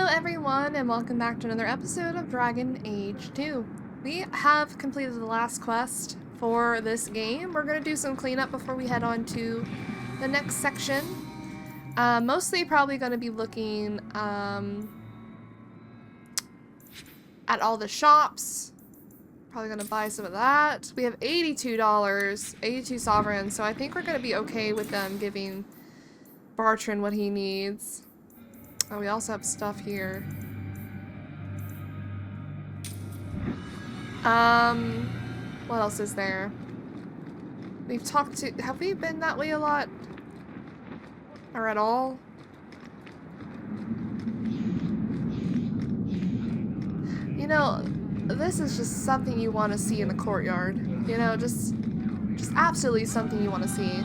Hello everyone, and welcome back to another episode of Dragon Age 2. We have completed the last quest for this game. We're going to do some cleanup before we head on to the next section. Mostly probably going to be looking at all the shops. Probably going to buy some of that. We have $82, 82 sovereigns, so I think we're going to be okay with them giving Bartrand what he needs. Oh, we also have stuff here. What else is there? We've talked to... Have we been that way a lot? Or at all? You know, this is just something you want to see in the courtyard. You know, just absolutely something you want to see.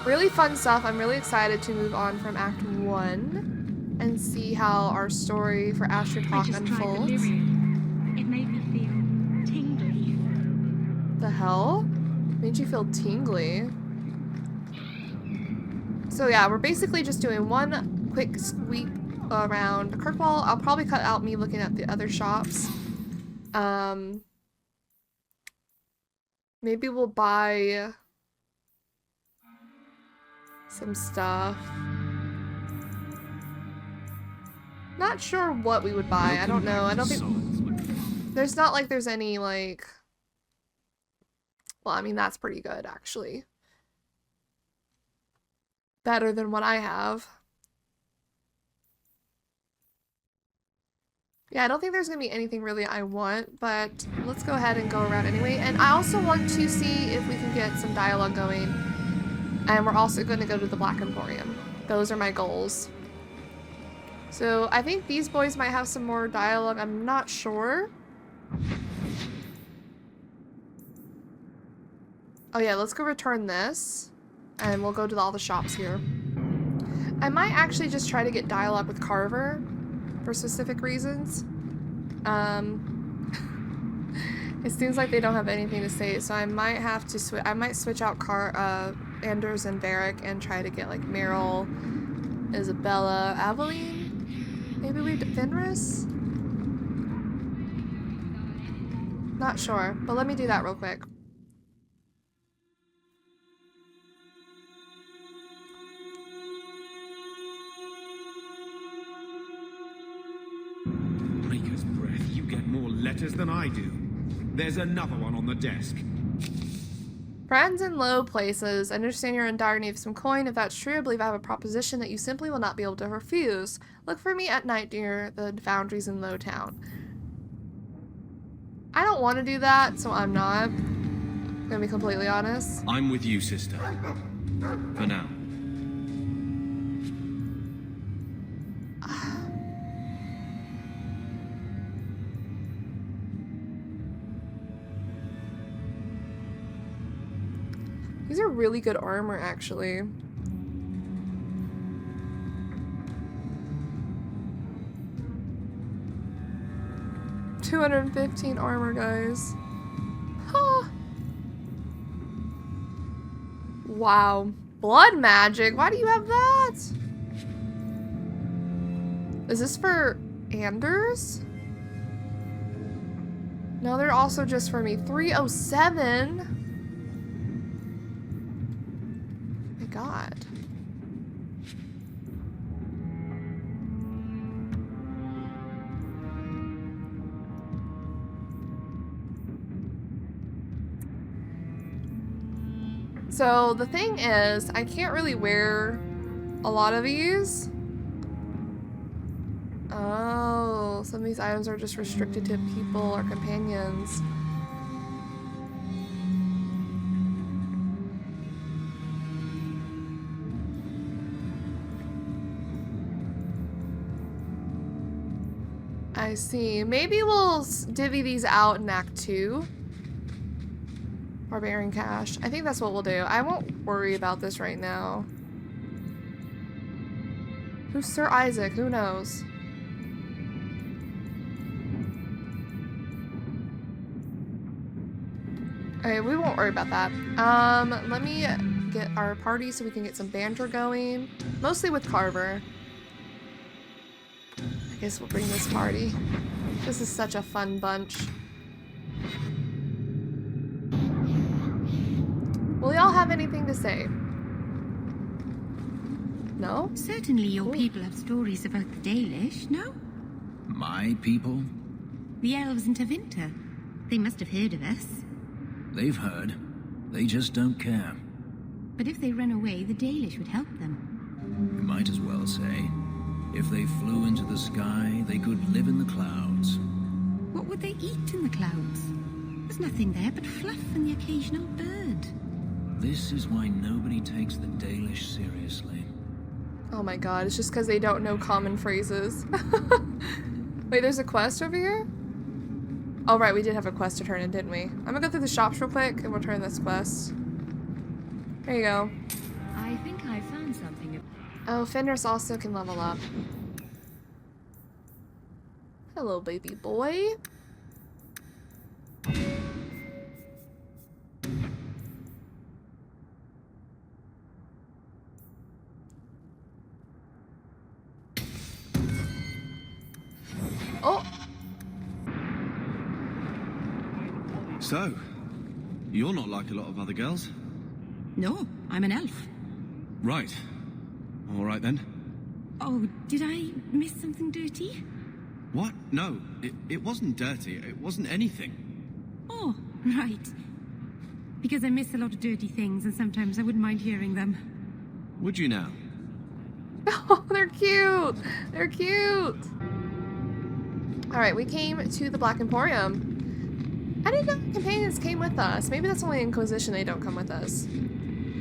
Really fun stuff. I'm really excited to move on from Act 1 and see how our story for Astrid Hawke unfolds. It made me feel tingly. The hell? Made you feel tingly? So yeah, we're basically just doing one quick sweep around Kirkwall. I'll probably cut out me looking at the other shops. Maybe we'll buy some stuff. Not sure what we would buy. I don't know. I don't think there's not like there's any like, well, I mean that's pretty good actually. Better than what I have. Yeah, I don't think there's gonna be anything really I want, but let's go ahead and go around anyway. And I also want to see if we can get some dialogue going. And we're also going to go to the Black Emporium. Those are my goals. So I think these boys might have some more dialogue. I'm not sure. Oh yeah, let's go return this. And we'll go to all the shops here. I might actually just try to get dialogue with Carver for specific reasons. It seems like they don't have anything to say, so I might have to I might switch out Anders and Varric and try to get like Meryl, Isabella, Aveline? Maybe Fenris? Not sure, but let me do that real quick. Maker's breath, you get more letters than I do. There's another one on the desk. Friends in low places. I understand you're in dire need of some coin. If that's true, I believe I have a proposition that you simply will not be able to refuse. Look for me at night near the foundries in Lowtown. I don't want to do that, so I'm not. I'm gonna be completely honest. I'm with you, sister. For now. These are really good armor, actually. $215 armor, guys. Huh. Wow. Blood magic? Why do you have that? Is this for Anders? No, they're also just for me. 307? God. So the thing is, I can't really wear a lot of these. Oh, some of these items are just restricted to people or companions. I see. Maybe we'll divvy these out in Act 2. Barbarian cash. I think that's what we'll do. I won't worry about this right now. Who's Sir Isaac? Who knows? Okay, we won't worry about that. Let me get our party so we can get some banter going. Mostly with Carver. I guess we'll bring this party. This is such a fun bunch. Will y'all have anything to say? No? Certainly your Cool. people have stories about the Dalish, no? My people? The elves in Tevinter. They must have heard of us. They've heard. They just don't care. But if they run away, the Dalish would help them. You might as well say. If they flew into the sky, they could live in the clouds. What would they eat in the clouds? There's nothing there but fluff and the occasional bird. This is why nobody takes the Dalish seriously. Oh my god, it's just because they don't know common phrases. Wait, there's a quest over here? Oh right, we did have a quest to turn in, didn't we? I'm gonna go through the shops real quick and we'll turn this quest. There you go. I think I found something. Oh, Fenris also can level up. Hello, baby boy. Oh! So, you're not like a lot of other girls? No, I'm an elf. Right. All right then. Oh, did I miss something dirty? What? No, it wasn't dirty. It wasn't anything. Oh, right. Because I miss a lot of dirty things and sometimes I wouldn't mind hearing them. Would you now? Oh, they're cute! They're cute! Alright, we came to the Black Emporium. I didn't know companions came with us. Maybe that's only Inquisition they don't come with us.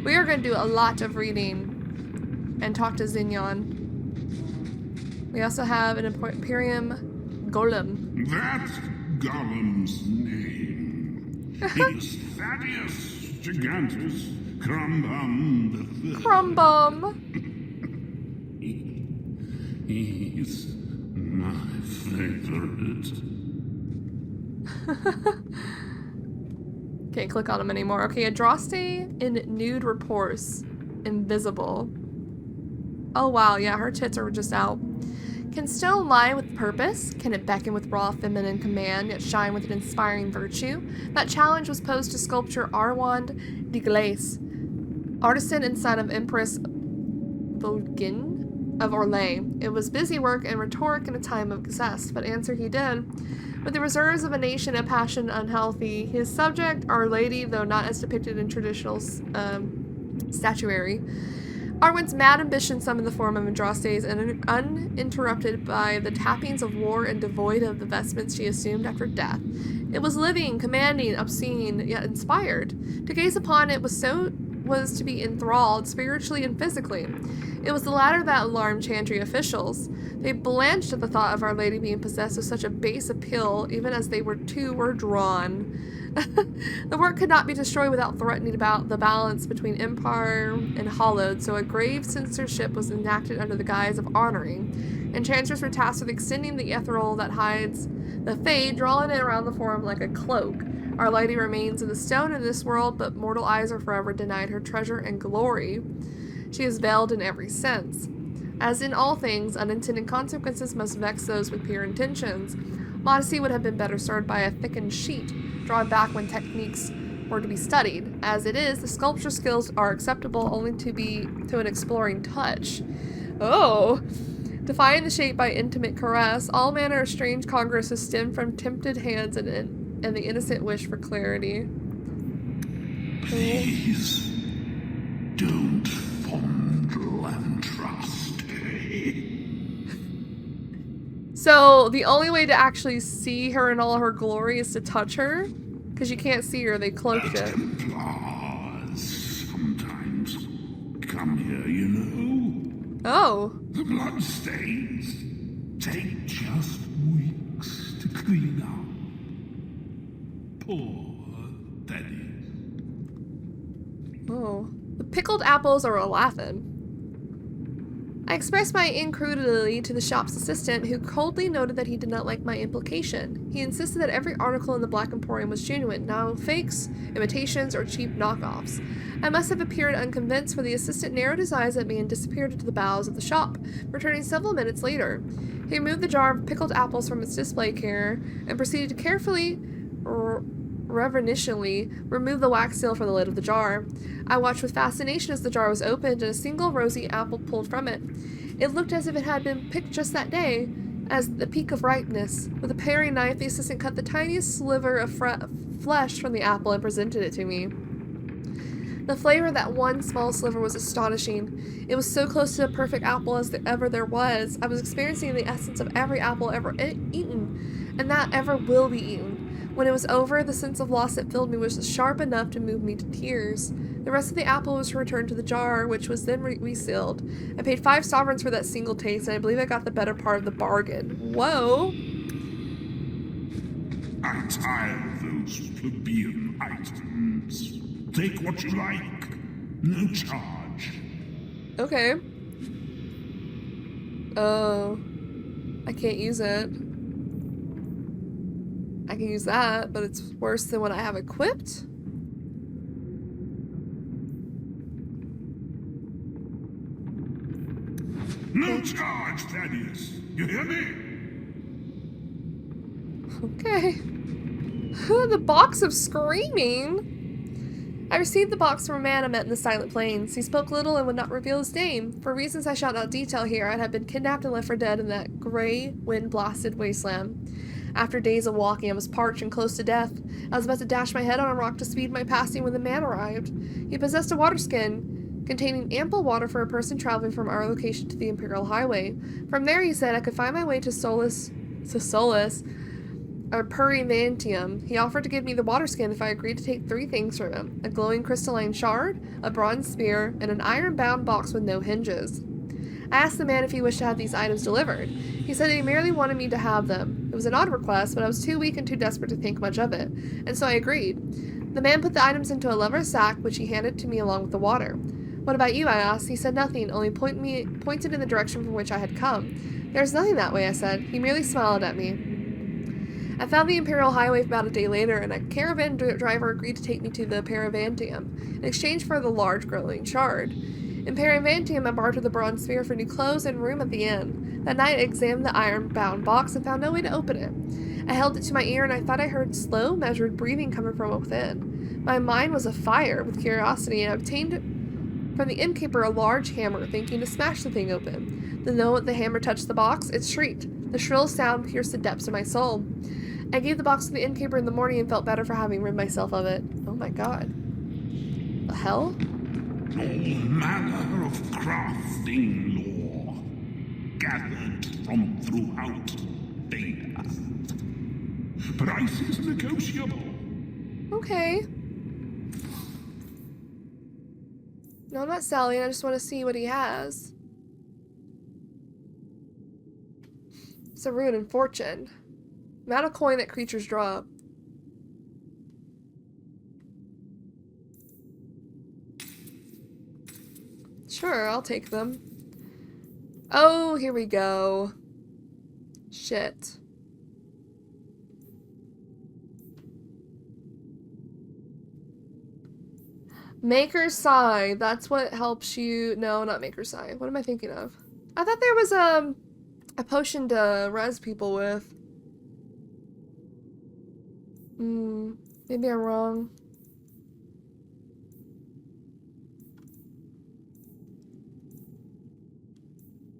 We are going to do a lot of reading and talk to Xignon. We also have an Emporium Golem. That's Gollum's name. He's Thaddeus Gigantus Crumbum the Third. Crumbum! He's my favorite. Can't click on him anymore. Okay, Adraste in nude reports. Invisible. Oh wow, yeah, her tits are just out. Can stone lie with purpose? Can it beckon with raw feminine command, yet shine with an inspiring virtue? That challenge was posed to sculptor Arwand de Glace, artisan and son of Empress Volgin of Orlais. It was busy work and rhetoric in a time of zest, but answer he did. With the reserves of a nation a passion unhealthy, his subject, Our Lady, though not as depicted in traditional statuary. Arwen's mad ambition summoned the form of Andraste's and uninterrupted by the tappings of war and devoid of the vestments she assumed after death. It was living, commanding, obscene, yet inspired. To gaze upon it was to be enthralled spiritually and physically. It was the latter that alarmed Chantry officials. They blanched at the thought of Our Lady being possessed with such a base appeal, even as they were drawn. The work could not be destroyed without threatening about the balance between empire and hallowed, so a grave censorship was enacted under the guise of honoring. Enchanters were tasked with extending the ethereal that hides the fade, drawing it around the form like a cloak. Our Lady remains in the stone in this world, but mortal eyes are forever denied her treasure and glory. She is veiled in every sense. As in all things, unintended consequences must vex those with pure intentions. Modesty would have been better served by a thickened sheet, drawn back when techniques were to be studied. As it is, the sculpture skills are acceptable only to an exploring touch. Oh! Defying the shape by intimate caress, all manner of strange congresses stem from tempted hands and the innocent wish for clarity. Please, don't fondle Andraste. So the only way to actually see her in all her glory is to touch her, because you can't see her. They cloaked it. Templars sometimes come here, you know. Oh. The bloodstains take just weeks to clean up. Poor Daddy. Oh. The pickled apples are a laughing. I expressed my incredulity to the shop's assistant, who coldly noted that he did not like my implication. He insisted that every article in the Black Emporium was genuine, no fakes, imitations, or cheap knockoffs. I must have appeared unconvinced, for the assistant narrowed his eyes at me and disappeared into the bowels of the shop, returning several minutes later. He removed the jar of pickled apples from its display carrier and proceeded to carefully, reverentially remove the wax seal from the lid of the jar. I watched with fascination as the jar was opened and a single rosy apple pulled from it. It looked as if it had been picked just that day, as the peak of ripeness. With a paring knife, the assistant cut the tiniest sliver of flesh from the apple and presented it to me. The flavor of that one small sliver was astonishing. It was so close to a perfect apple as ever there was. I was experiencing the essence of every apple ever eaten, and that ever will be eaten. When it was over, the sense of loss that filled me was sharp enough to move me to tears. The rest of the apple was returned to the jar, which was then resealed. I paid 5 sovereigns for that single taste, and I believe I got the better part of the bargain. Whoa! I'm tired of those plebeian items. Take what you like. No charge. Okay. Oh. I can't use it. I can use that, but it's worse than what I have equipped. No charge, Thaddeus. You hear me? Okay. The box of screaming. I received the box from a man I met in the Silent Plains. He spoke little and would not reveal his name. For reasons I shall not detail here, I had been kidnapped and left for dead in that gray, wind-blasted wasteland. After days of walking, I was parched and close to death. I was about to dash my head on a rock to speed my passing when the man arrived. He possessed a water skin containing ample water for a person traveling from our location to the Imperial Highway. From there, he said, I could find my way to Solus, or Perivantium. He offered to give me the water skin if I agreed to take 3 things from him: a glowing crystalline shard, a bronze spear, and an iron-bound box with no hinges. I asked the man if he wished to have these items delivered. He said that he merely wanted me to have them. It was an odd request, but I was too weak and too desperate to think much of it, and so I agreed. The man put the items into a leather sack, which he handed to me along with the water. What about you? I asked. He said nothing, only pointed in the direction from which I had come. There's nothing that way, I said. He merely smiled at me. I found the Imperial Highway about a day later, and a caravan driver agreed to take me to the Perivantium in exchange for the large glowing shard. In Perivantium, I bartered the bronze sphere for new clothes and room at the inn. That night, I examined the iron-bound box and found no way to open it. I held it to my ear, and I thought I heard slow, measured breathing coming from within. My mind was afire with curiosity, and I obtained from the innkeeper a large hammer, thinking to smash the thing open. The moment the hammer touched the box, it shrieked. The shrill sound pierced the depths of my soul. I gave the box to the innkeeper in the morning and felt better for having rid myself of it. Oh my god. The hell? All manner of crafting lore, gathered from throughout Dana. Price is negotiable. Okay. No, I'm not selling. I just want to see what he has. It's a rune and fortune. Amount of coin that creatures drop. Sure, I'll take them. Oh, here we go. Shit. Maker's Sigh. That's what helps you... No, not Maker's Sigh. What am I thinking of? I thought there was a potion to res people with. Maybe I'm wrong.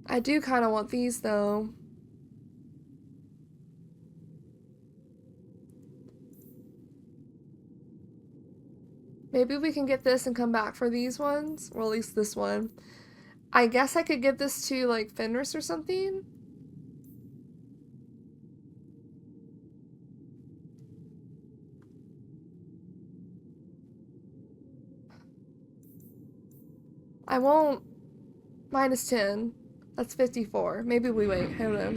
I do kind of want these, though. Maybe we can get this and come back for these ones. Or at least this one. I guess I could give this to, like, Fenris or something. I won't. -10. That's 54. Maybe we wait. Hold on.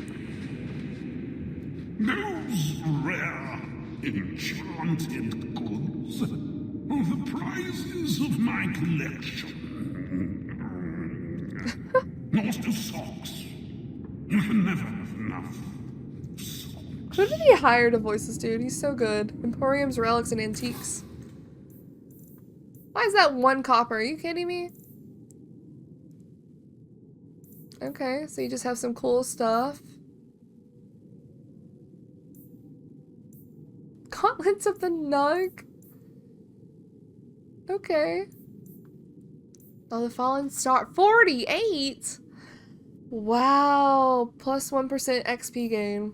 Those rare, enchanted goods are the prizes of my collection. Also socks. You can never have enough. Who did he hire to voice this dude? He's so good. Emporium's relics and antiques. Why is that 1 copper? Are you kidding me? Okay, so you just have some cool stuff. Gauntlets of the Nug. Okay. Oh, the Fallen Star. 48? Wow. Plus 1% XP gain.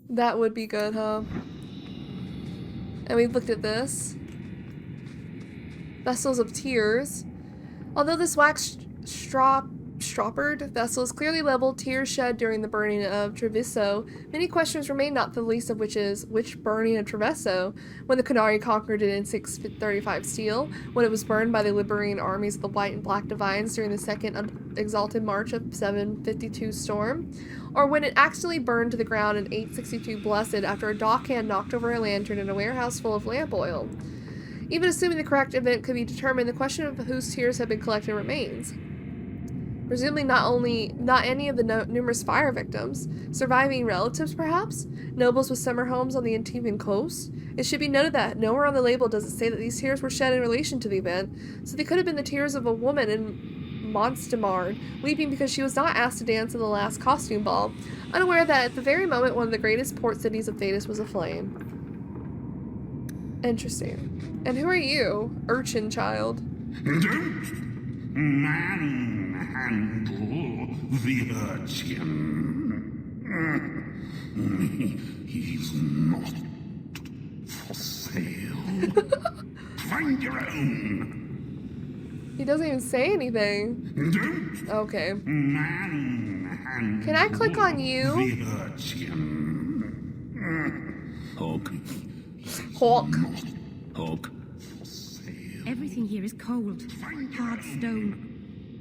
That would be good, huh? And we looked at this. Vessels of Tears. Although this wax stroppered vessel is clearly labeled tears shed during the burning of Treviso, many questions remain, not the least of which is, which burning of Treviso? When the Qunari conquered it in 635 steel, when it was burned by the liberating armies of the White and Black Divines during the second exalted march of 752 storm, or when it accidentally burned to the ground in 862 blessed after a dockhand knocked over a lantern in a warehouse full of lamp oil. Even assuming the correct event could be determined, the question of whose tears have been collected remains. Presumably not any of the numerous fire victims. Surviving relatives, perhaps? Nobles with summer homes on the Antivan coast? It should be noted that nowhere on the label does it say that these tears were shed in relation to the event, so they could have been the tears of a woman in Monstemard, weeping because she was not asked to dance at the last costume ball, unaware that at the very moment one of the greatest port cities of Thedas was aflame. Interesting. And who are you, urchin child? Don't manhandle the urchin. He's not for sale. Find your own. He doesn't even say anything. Don't Okay. manhandle. Can I click on you? The urchin. Hawke. Hawke. Hawke. Everything here is cold. Hard stone.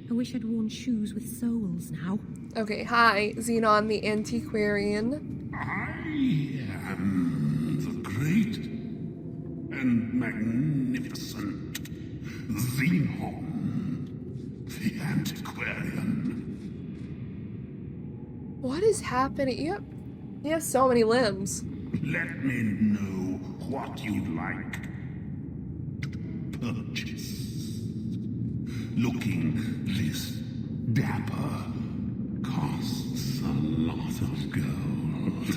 I wish I'd worn shoes with soles now. Okay, hi, Xenon the Antiquarian. I am the great and magnificent Xenon, the Antiquarian. What is happening? You have so many limbs. Let me know what you'd like to purchase. Looking this dapper costs a lot of gold.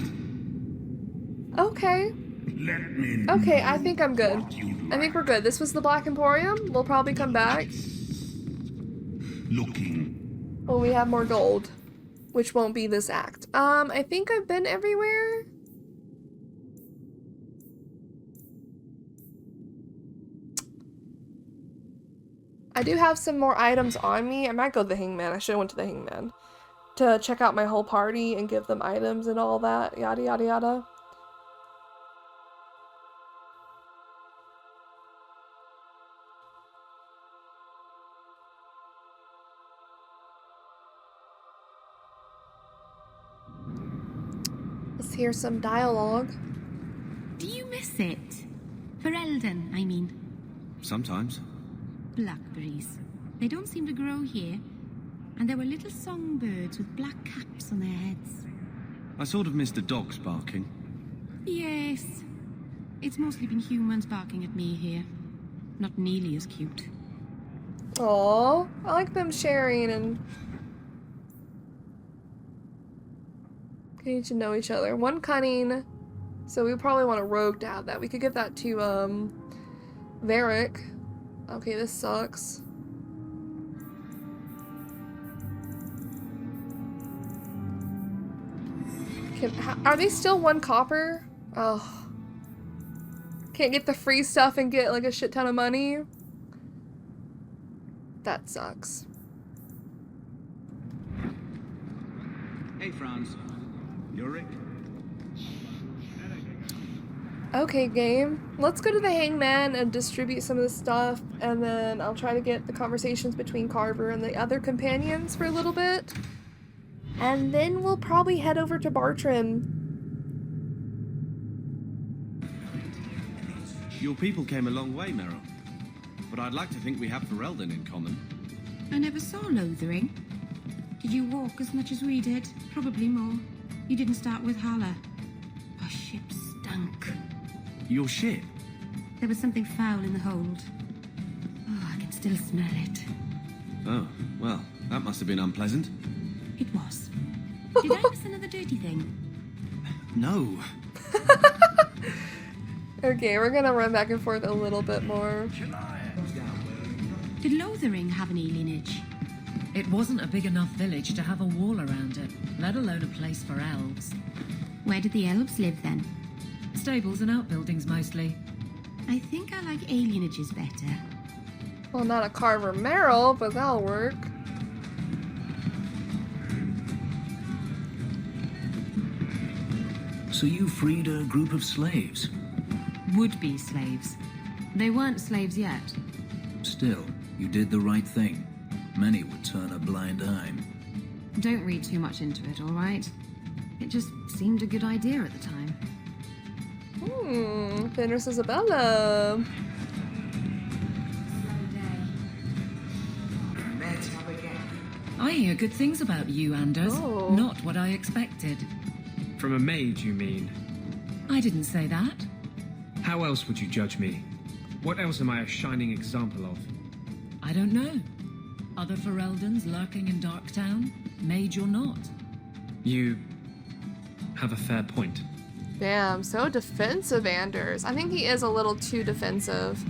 Okay. Let me know. Okay, I think I'm good. what you'd I think like. we're good. This was the Black Emporium. We'll probably come back Looking. when we have more gold, which won't be this act. I think I've been everywhere. I do have some more items on me. I might go to the Hangman. I should have went to the Hangman to check out my whole party and give them items and all that. Yada, yada, yada. Let's hear some dialogue. Do you miss it? Ferelden, I mean. Sometimes. Blackberries. They don't seem to grow here. And there were little songbirds with black caps on their heads. I sort of miss the dogs barking. Yes. It's mostly been humans barking at me here. Not nearly as cute. Aww, I like them sharing and getting to know each other. One cunning, so we probably want a rogue to have that. We could give that to Varric. Okay, this sucks. Are they still 1 copper? Oh. Can't get the free stuff and get like a shit ton of money? That sucks. Hey, Franz. You're Rick. Okay, game. Let's go to the Hangman and distribute some of the stuff, and then I'll try to get the conversations between Carver and the other companions for a little bit. And then we'll probably head over to Bartram. Your people came a long way, Meryl. but I'd like to think we have Ferelden in common. I never saw Lothering. Did you walk as much as we did? Probably more. You didn't start with Hala. Our ship stunk. Your ship? There was something foul in the hold. Oh, I can still smell it. Oh, well, that must have been unpleasant. It was. Did I miss another dirty thing? No. Okay, we're gonna run back and forth a little bit more. Did Lothering have any lineage? It wasn't a big enough village to have a wall around it, let alone a place for elves. Where did the elves live then? Stables and outbuildings mostly. I think I like alienages better. Well, not a Carver Merrill, but that'll work. So you freed a group of slaves? Would-be slaves. They weren't slaves yet. Still, you did the right thing. Many would turn a blind eye. Don't read too much into it, all right? It just seemed a good idea at the time. Fenris Isabella. I hear good things about you, Anders. Oh. Not what I expected. From a mage, you mean? I didn't say that. How else would you judge me? What else am I a shining example of? I don't know. Other Fereldans lurking in Darktown? Mage or not? You have a fair point. Damn, so defensive, Anders. I think he is a little too defensive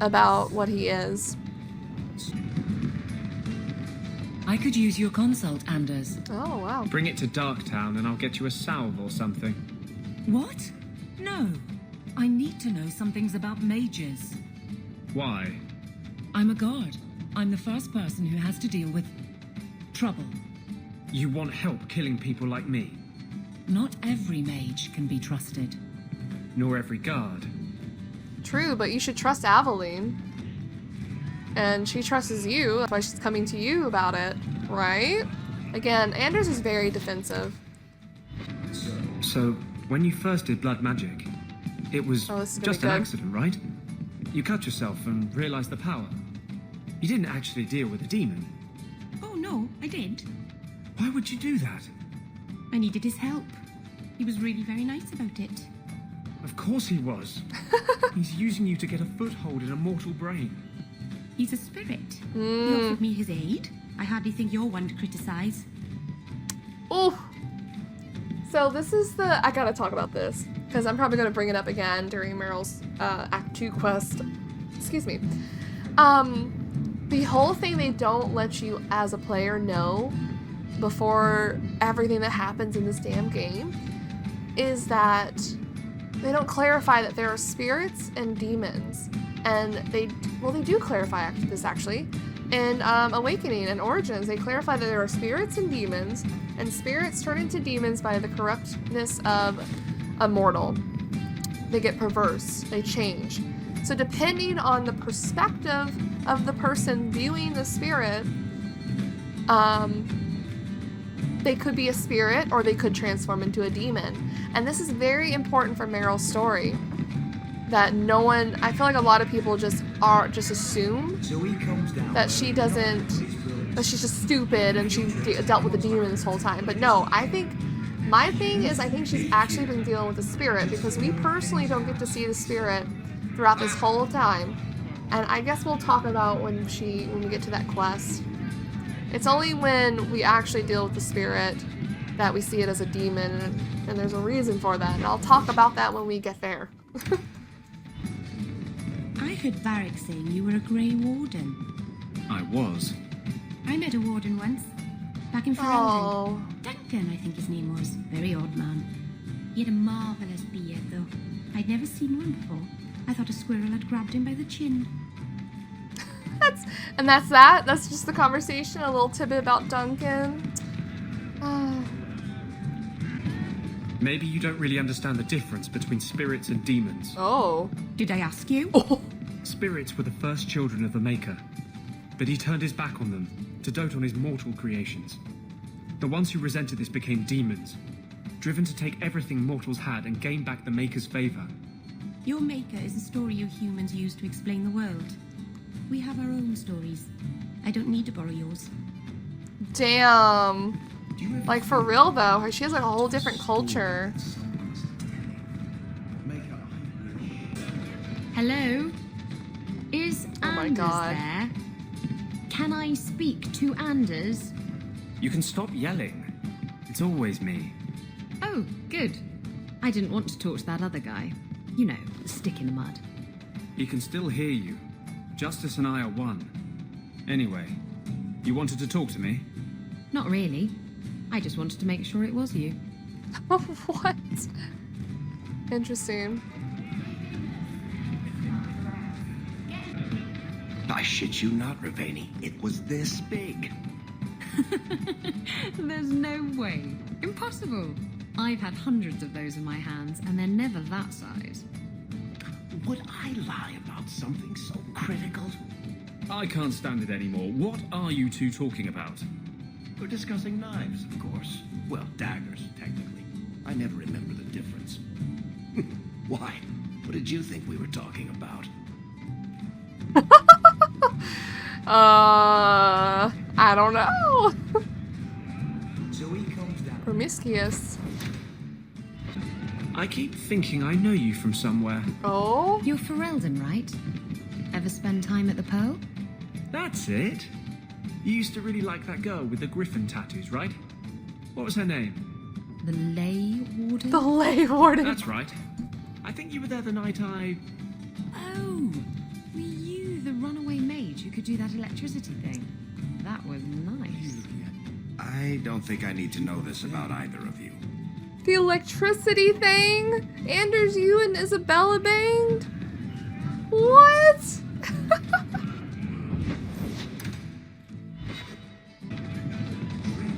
about what he is. I could use your consult, Anders. Oh, wow. Bring it to Darktown and I'll get you a salve or something. What? No. I need to know some things about mages. Why? I'm a guard. I'm the first person who has to deal with trouble. You want help killing people like me? Not every mage can be trusted. Nor every guard. True, but you should trust Aveline. And she trusts you. That's why she's coming to you about it, right? Again, Anders is very defensive. So, when you first did blood magic, it was Oh, this is gonna just be an good. accident, right? You cut yourself and realized the power. You didn't actually deal with a demon. Oh no, I did. Why would you do that? I needed his help. He was really very nice about it. Of course he was. He's using you to get a foothold in a mortal brain. He's a spirit. He offered me his aid. I hardly think you're one to criticize. Ooh. So this is the... I gotta talk about this. Because I'm probably gonna bring it up again during Meryl's Act 2 quest. Excuse me. The whole thing they don't let you as a player know before everything that happens in this damn game is that they don't clarify that there are spirits and demons. And they do clarify this actually. In Awakening and Origins, they clarify that there are spirits and demons, and spirits turn into demons by the corruptness of a mortal. They get perverse, they change. So depending on the perspective of the person viewing the spirit, they could be a spirit or they could transform into a demon. And this is very important for Meryl's story. That no one, I feel like a lot of people just assume that she doesn't, that she's just stupid and she dealt with the demon this whole time. But no, I think, my thing is I think she's actually been dealing with the spirit because we personally don't get to see the spirit throughout this whole time. And I guess we'll talk about when we get to that quest. It's only when we actually deal with the spirit that we see it as a demon, and there's a reason for that. And I'll talk about that when we get there. I heard Varric saying you were a Grey Warden. I was. I met a Warden once, back in Ferelden. Oh. Duncan, I think his name was. Very odd man. He had a marvellous beard, though. I'd never seen one before. I thought a squirrel had grabbed him by the chin. That's that. That's just the conversation. A little tidbit about Duncan. Maybe you don't really understand the difference between spirits and demons. Oh. Did I ask you? Spirits were the first children of the Maker, but he turned his back on them to dote on his mortal creations. The ones who resented this became demons, driven to take everything mortals had and gain back the Maker's favor. Your Maker is a story you humans use to explain the world. We have our own stories. I don't need to borrow yours. Damn. Like, for real, though. She has, like, a whole different culture. Hello? Is Oh my Anders God. there? Can I speak to Anders? You can stop yelling. It's always me. Oh, good. I didn't want to talk to that other guy. You know, the stick in the mud. He can still hear you. Justice and I are one. Anyway, you wanted to talk to me? Not really. I just wanted to make sure it was you. What? Interesting. I shit you not, Ravani. It was this big. There's no way. Impossible. I've had hundreds of those in my hands, and they're never that size. Would I lie about something so critical? I can't stand it anymore. What are you two talking about? We're discussing knives, of course. Well, daggers, technically. I never remember the difference. Why? What did you think we were talking about? I don't know. So he comes down. Promiscuous. I keep thinking I know you from somewhere. Oh? You're Ferelden, right? Ever spend time at the Pearl? That's it. You used to really like that girl with the griffin tattoos, right? What was her name? The Lay Warden? The Lay Warden. That's right. I think you were there the night I... Oh, were you the runaway mage who could do that electricity thing? That was nice. I don't think I need to know this about either of you. The electricity thing? Anders, you and Isabella banged? What?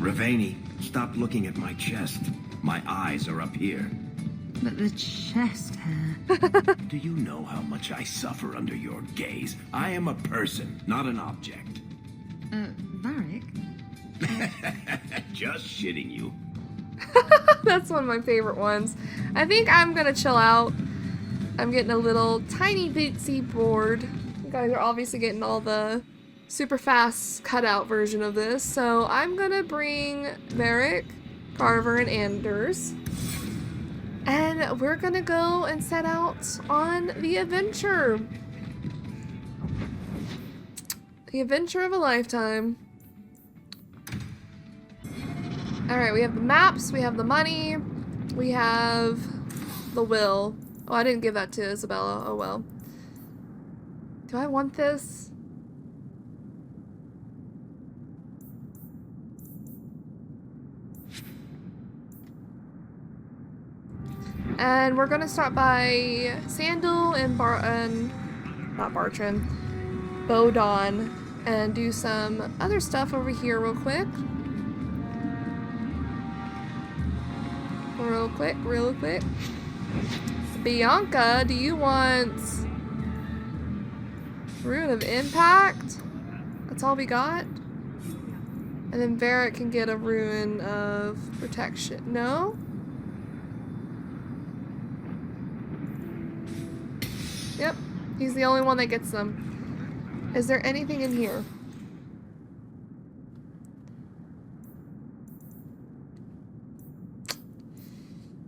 Ravani, stop looking at my chest. My eyes are up here. But the chest hair... Do you know how much I suffer under your gaze? I am a person, not an object. Varric? Just shitting you. That's one of my favorite ones. I think I'm gonna chill out. I'm getting a little tiny bitsy bored. You guys are obviously getting all the super fast cutout version of this. So I'm gonna bring Varric, Carver, and Anders. And we're gonna go and set out on the adventure. The adventure of a lifetime. Alright, we have the maps, we have the money, we have the will. Oh, I didn't give that to Isabella. Oh well. Do I want this? And we're gonna start by Sandal and not Bartram, Bodon, and do some other stuff over here real quick. Real quick. Bianca, do you want Rune of Impact? That's all we got? And then Varric can get a Rune of Protection. No? Yep, he's the only one that gets them. Is there anything in here?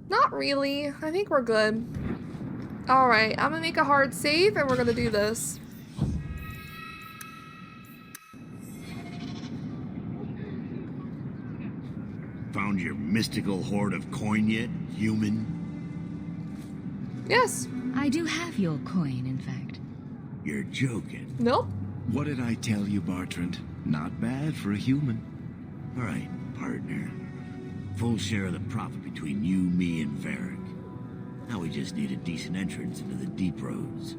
Not really. I think we're good. Alright, I'm gonna make a hard save and we're gonna do this. Found your mystical hoard of coin yet, human? Yes. I do have your coin, in fact. You're joking. Nope. What did I tell you, Bartrand? Not bad for a human. All right, partner. Full share of the profit between you, me, and Varric. Now we just need a decent entrance into the deep roads.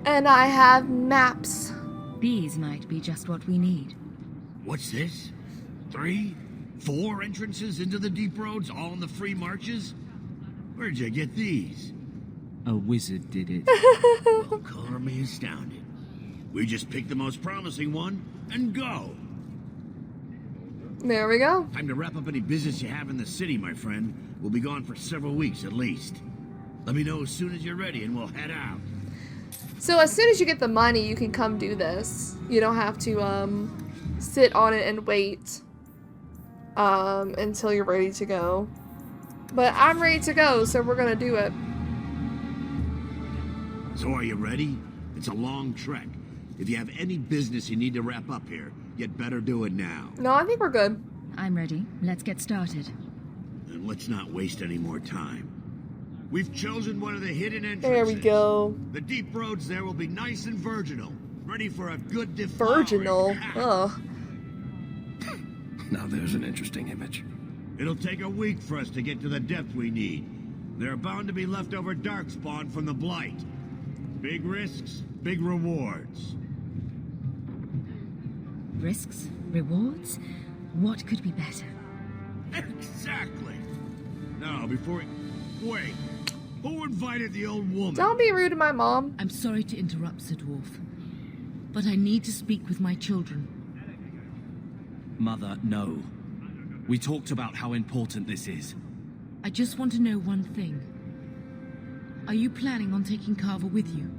And I have maps. These might be just what we need. What's this? 3? 4 entrances into the deep roads, all in the free marches? Where'd you get these? A wizard did it. Well, color me astounded. We just pick the most promising one and go. There we go. Time to wrap up any business you have in the city, my friend. We'll be gone for several weeks at least. Let me know as soon as you're ready and we'll head out. So as soon as you get the money, you can come do this. You don't have to sit on it and wait until you're ready to go. But I'm ready to go, so we're gonna do it. So are you ready? It's a long trek. If you have any business you need to wrap up here, you'd better do it now. No, I think we're good. I'm ready. Let's get started. And let's not waste any more time. We've chosen one of the hidden entrances. There we go. The deep roads there will be nice and virginal, ready for a good deflowering. Virginal. Ugh. Now there's an interesting image. It'll take a week for us to get to the depth we need. There are bound to be leftover darkspawn from the Blight. Big risks, big rewards. Risks? Rewards? What could be better? Exactly. Now, before... Wait. Who invited the old woman? Don't be rude to my mom. I'm sorry to interrupt, Sir Dwarf, but I need to speak with my children. Mother, no. We talked about how important this is. I just want to know one thing. Are you planning on taking Carver with you?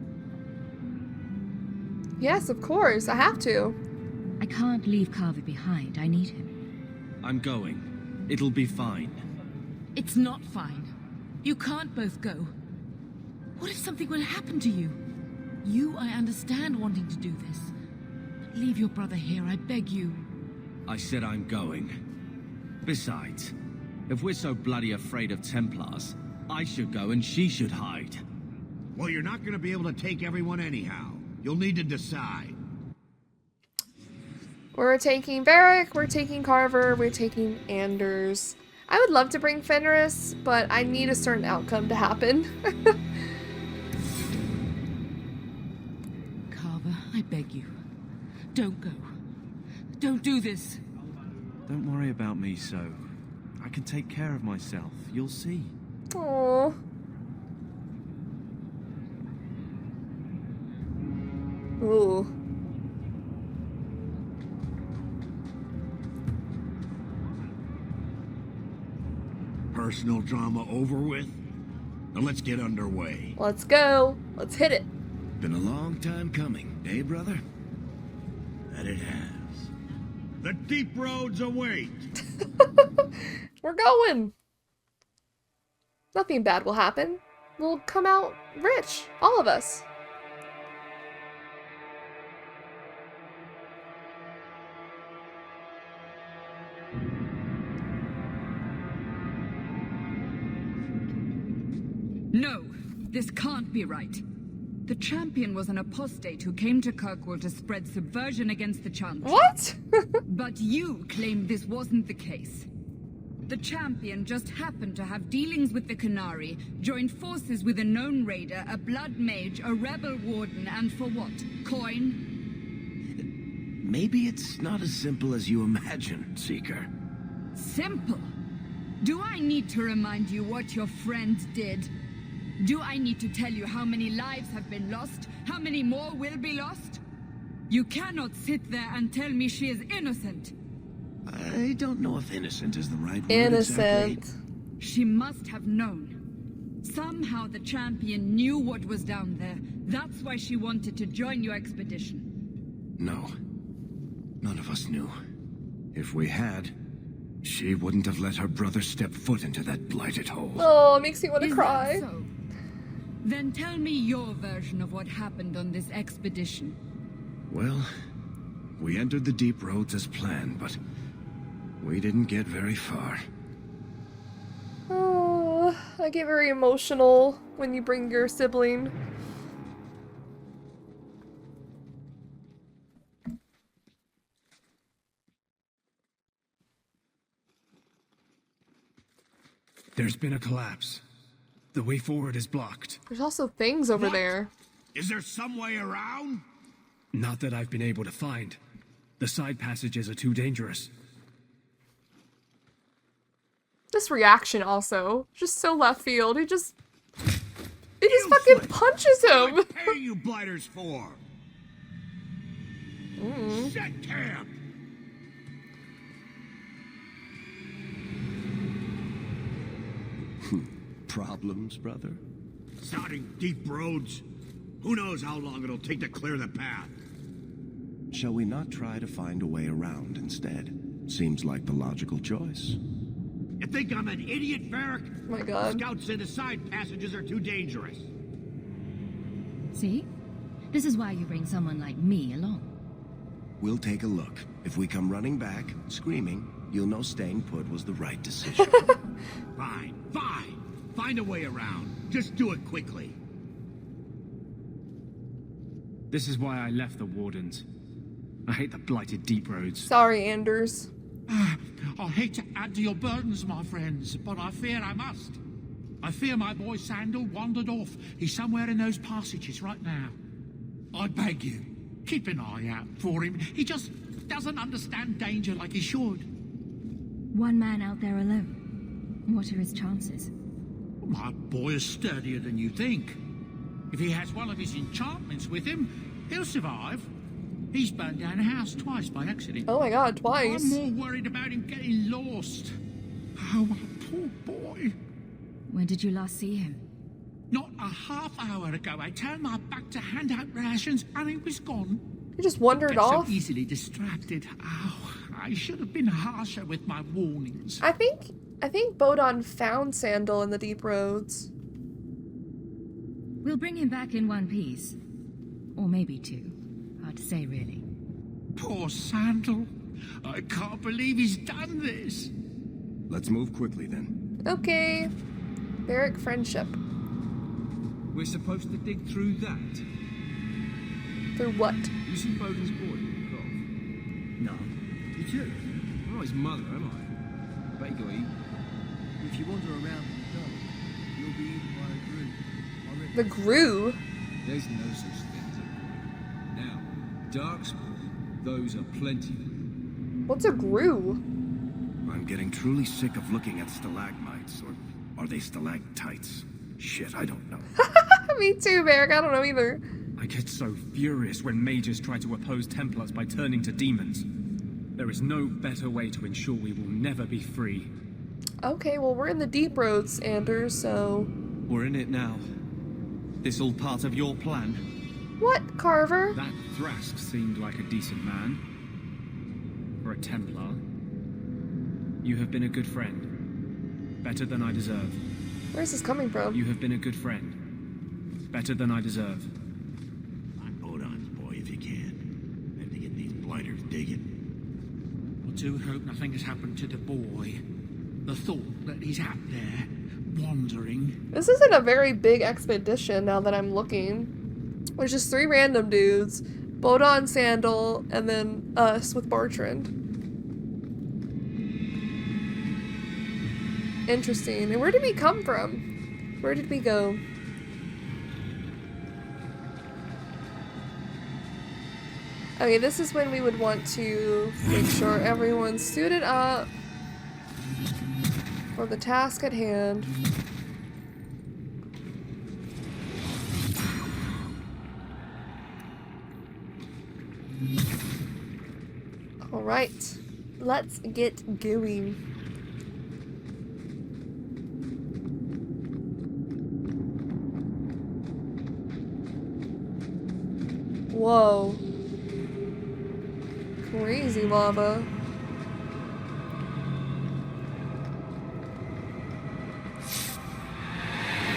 Yes, of course. I have to. I can't leave Carver behind. I need him. I'm going. It'll be fine. It's not fine. You can't both go. What if something will happen to you? You, I understand wanting to do this. But leave your brother here, I beg you. I said I'm going. Besides, if we're so bloody afraid of Templars, I should go and she should hide. Well, you're not going to be able to take everyone anyhow. You'll need to decide. We're taking Varric, we're taking Carver, we're taking Anders. I would love to bring Fenris, but I need a certain outcome to happen. Carver, I beg you. Don't go. Don't do this. Don't worry about me, so. I can take care of myself. You'll see. Aww. Ooh. Personal drama over with? Now let's get underway. Let's go. Let's hit it. Been a long time coming, eh, brother? That it has. The deep roads await. We're going. Nothing bad will happen. We'll come out rich. All of us. No, this can't be right. The Champion was an apostate who came to Kirkwall to spread subversion against the Chantry. What? But you claim this wasn't the case. The Champion just happened to have dealings with the Canary, joined forces with a known raider, a blood mage, a rebel warden, and for what? Coin? Maybe it's not as simple as you imagine, Seeker. Simple? Do I need to remind you what your friend did? Do I need to tell you how many lives have been lost? How many more will be lost? You cannot sit there and tell me she is innocent. I don't know if innocent is the right word. Innocent. Exactly. She must have known. Somehow the Champion knew what was down there. That's why she wanted to join your expedition. No. None of us knew. If we had, she wouldn't have let her brother step foot into that blighted hole. Oh, it makes me want to Is cry. that so? Then tell me your version of what happened on this expedition. Well, we entered the deep roads as planned, but we didn't get very far. Oh, I get very emotional when you bring your sibling. There's been a collapse. The way forward is blocked. There's also things over there. Is there some way around? Not that I've been able to find. The side passages are too dangerous. This reaction also, just so left field. He just fucking punches him. What are you blighters for? Set camp. Problems, brother? Sounding deep roads. Who knows how long it'll take to clear the path? Shall we not try to find a way around instead? Seems like the logical choice. You think I'm an idiot, Varric? Oh my god. Scouts say the side passages are too dangerous. See? This is why you bring someone like me along. We'll take a look. If we come running back, screaming, you'll know staying put was the right decision. Fine, fine. Find a way around. Just do it quickly. This is why I left the Wardens. I hate the blighted deep roads. Sorry, Anders. I hate to add to your burdens, my friends, but I fear I must. I fear my boy Sandal wandered off. He's somewhere in those passages right now. I beg you, keep an eye out for him. He just doesn't understand danger like he should. One man out there alone. What are his chances? My boy is sturdier than you think. If he has one of his enchantments with him, he'll survive. He's burned down a house twice by accident. Oh my god, twice. I'm more worried about him getting lost. Oh, my poor boy. When did you last see him? Not a half hour ago. I turned my back to hand out rations and he was gone. You just wandered off? So easily distracted. Oh, I should have been harsher with my warnings. I think Bodon found Sandal in the deep roads. We'll bring him back in one piece. Or maybe two. Hard to say, really. Poor Sandal. I can't believe he's done this. Let's move quickly, then. Okay. Varric friendship. We're supposed to dig through that? Through what? You seen Bowden's boy in the cove? No. Did you? I'm not his mother, am I? Bet you got eaten. If you wander around in the dark, you'll be eaten by a grue. The grue? There's no such thing as a grue. Now, darkspawn, those are plenty. What's a grue? I'm getting truly sick of looking at stalagmites, or are they stalactites? Shit, I don't know. Me too, Varric. I don't know either. I get so furious when mages try to oppose Templars by turning to demons. There is no better way to ensure we will never be free. Okay, well, we're in the deep roads, Anders, so... We're in it now. This all part of your plan? What, Carver? That Thrask seemed like a decent man. For a Templar. You have been a good friend. Better than I deserve. Where's this coming from? You have been a good friend. Better than I deserve. I'm Bodon's boy if you can. Have to get these blighters digging. I do hope nothing has happened to the boy. The thought that he's out there, wandering. This isn't a very big expedition now that I'm looking. There's just 3 random dudes. Bodon, Sandal, and then us with Bartrand. Interesting. And where did we come from? Where did we go? Okay, this is when we would want to make sure everyone's suited up for the task at hand. Alright, let's get going. Whoa. Crazy lava.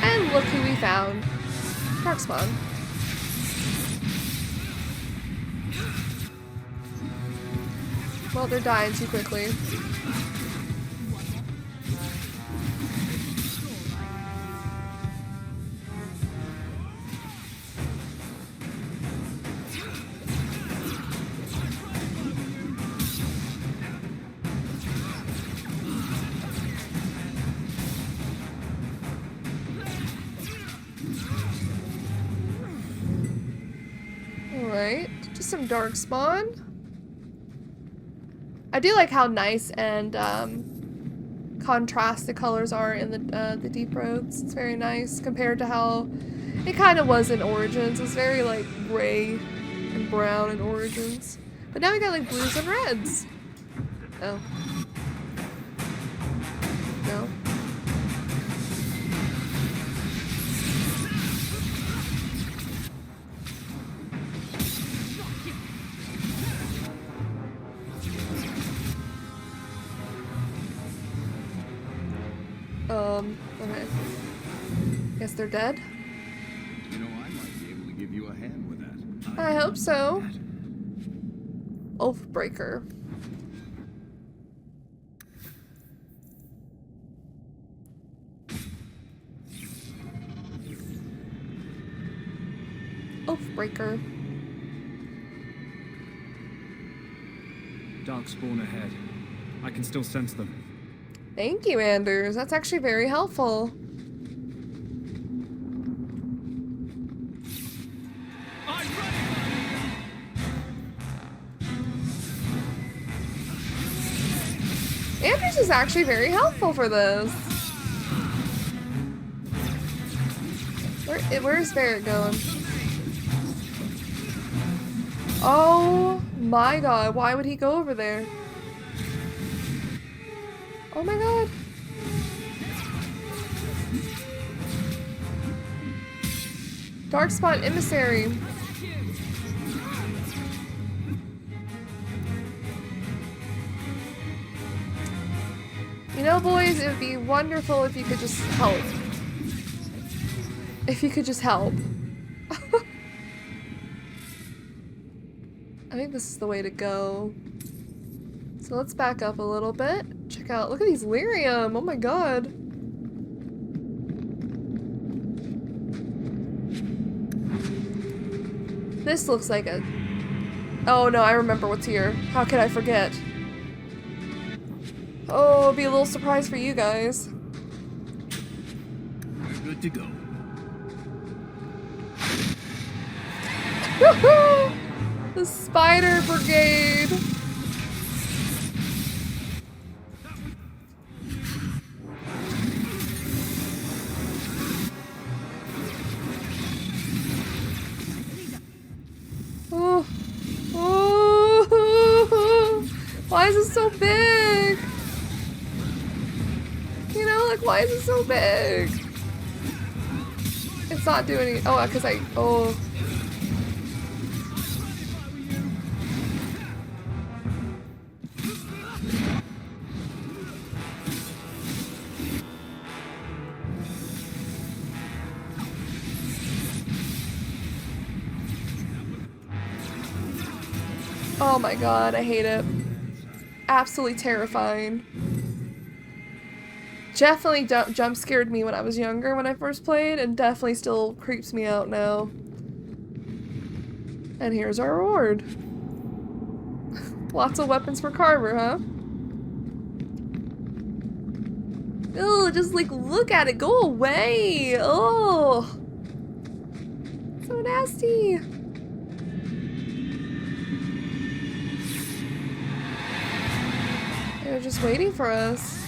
And look who we found. Darkspawn. Well, they're dying too quickly. Alright, just some darkspawn. I do like how nice and contrast the colors are in the deep roads. It's very nice compared to how it kind of was in Origins. It's very like gray and brown in Origins. But now we got like blues and reds. Oh. No. Okay. Guess they're dead. You know, I might be able to give you a hand with that. I hope so. Oathbreaker. Oathbreaker. Darkspawn ahead. I can still sense them. Thank you, Anders. That's actually very helpful. Anders is actually very helpful for this. Where's Barrett going? Oh my god, why would he go over there? Oh my god. Darkspawn emissary. You know, boys, it would be wonderful if you could just help. If you could just help. I think this is the way to go. So let's back up a little bit. Check out, look at these lyrium. Oh my god. This looks like a... Oh no, I remember what's here. How could I forget? Oh, it'll be a little surprise for you guys. We're good to go. The Spider Brigade. Oh. Oh. Why is it so big? You know, like, why is it so big? It's not doing any. Oh, because I. Oh. Oh my god, I hate it. Absolutely terrifying. Definitely jump scared me when I was younger when I first played, and definitely still creeps me out now. And here's our reward. Lots of weapons for Carver, huh? Ew, just like look at it. Go away. Oh. So nasty. They're just waiting for us.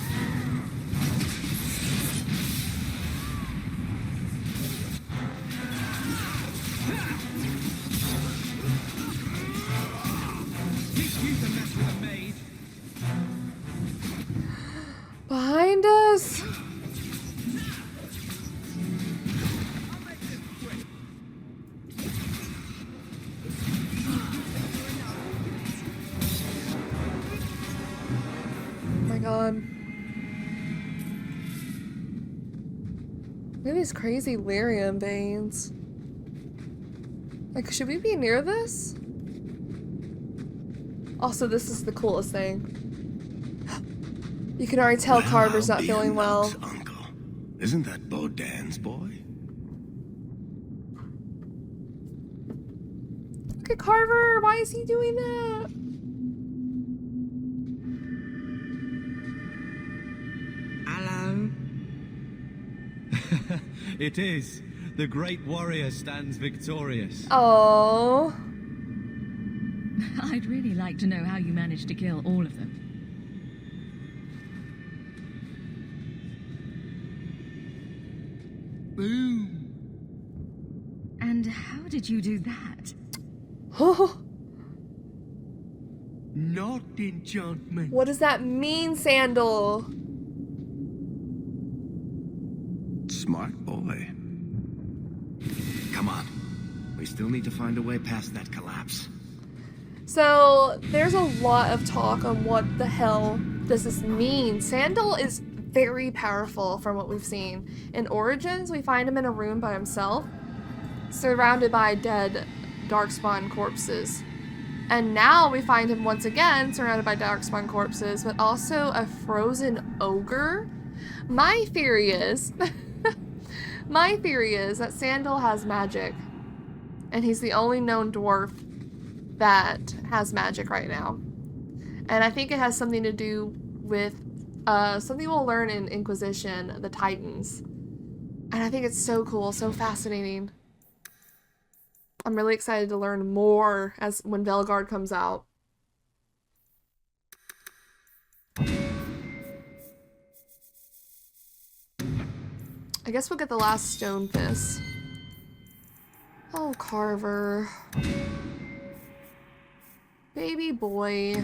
Behind us. God. Look at these crazy lyrium veins. Like, should we be near this? Also, this is the coolest thing. You can already tell Carver's not feeling well. Uncle. Isn't that Bodan's boy? Look at Carver! Why is he doing that? It is. The great warrior stands victorious. Oh. I'd really like to know how you managed to kill all of them. Boom. And how did you do that? Not enchantment. What does that mean, Sandal? Smart boy. Come on. We still need to find a way past that collapse. So, there's a lot of talk on what the hell does this mean. Sandal is very powerful from what we've seen. In Origins, we find him in a room by himself, surrounded by dead darkspawn corpses. And now we find him once again surrounded by darkspawn corpses, but also a frozen ogre. My theory is that Sandal has magic, and he's the only known dwarf that has magic right now. And I think it has something to do with something we'll learn in Inquisition, the Titans. And I think it's so cool, so fascinating. I'm really excited to learn more when Velgard comes out. I guess we'll get the last stone fist. Oh, Carver. Baby boy.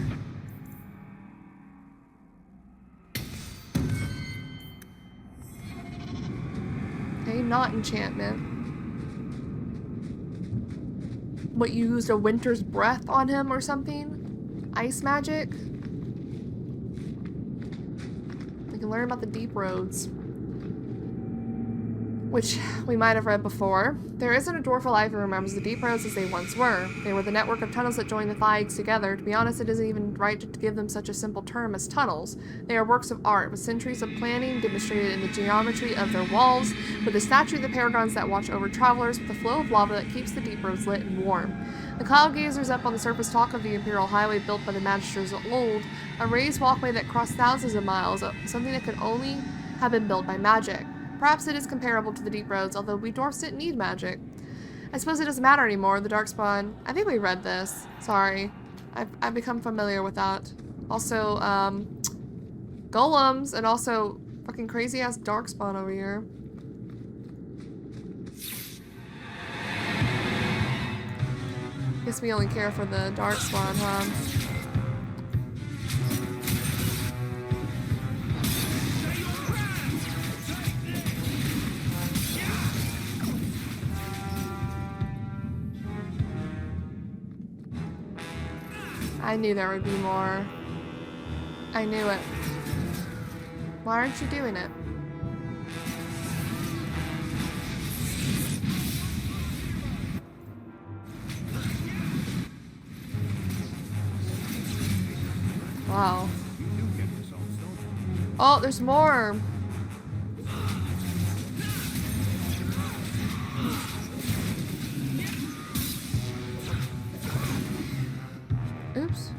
Okay, not enchantment. What, you used a winter's breath on him or something? Ice magic? We can learn about the deep roads, which we might have read before. There isn't a dwarf alive who remembers the deep roads as they once were. They were the network of tunnels that joined the Thaigs together. To be honest, it isn't even right to give them such a simple term as tunnels. They are works of art, with centuries of planning demonstrated in the geometry of their walls, with the statue of the paragons that watch over travelers, with the flow of lava that keeps the deep roads lit and warm. The cloud gazers up on the surface talk of the Imperial Highway built by the Magisters of old, a raised walkway that crossed thousands of miles, something that could only have been built by magic. Perhaps it is comparable to the deep roads, although we dwarfs didn't need magic. I suppose it doesn't matter anymore. The darkspawn. I think we read this. Sorry. I've become familiar with that. Also, golems, and also fucking crazy ass darkspawn over here. Guess we only care for the darkspawn, huh? I knew there would be more. I knew it. Why aren't you doing it? Wow. Oh, there's more. Oops.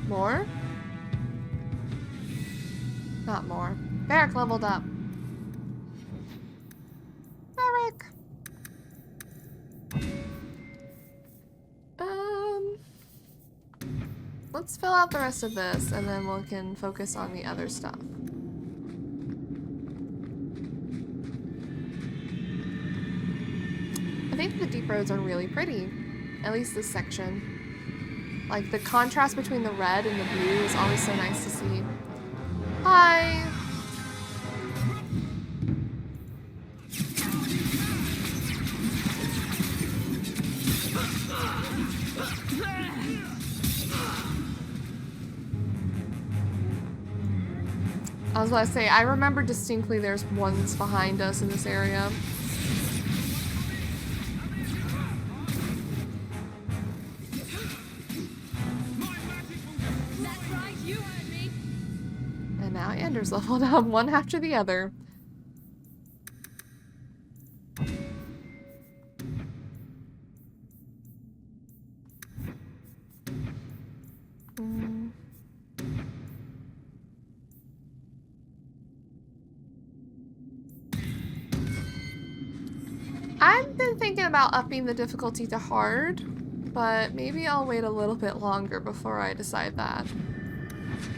More? Not more. Barrack leveled up. Barrack. Let's fill out the rest of this, and then we can focus on the other stuff. I think the deep roads are really pretty. At least this section. Like, the contrast between the red and the blue is always so nice to see. Hi! I was about to say, I remember distinctly there's ones behind us in this area. That's right, you heard me. And now Anders leveled up one after the other. I've been thinking about upping the difficulty to hard, but maybe I'll wait a little bit longer before I decide that.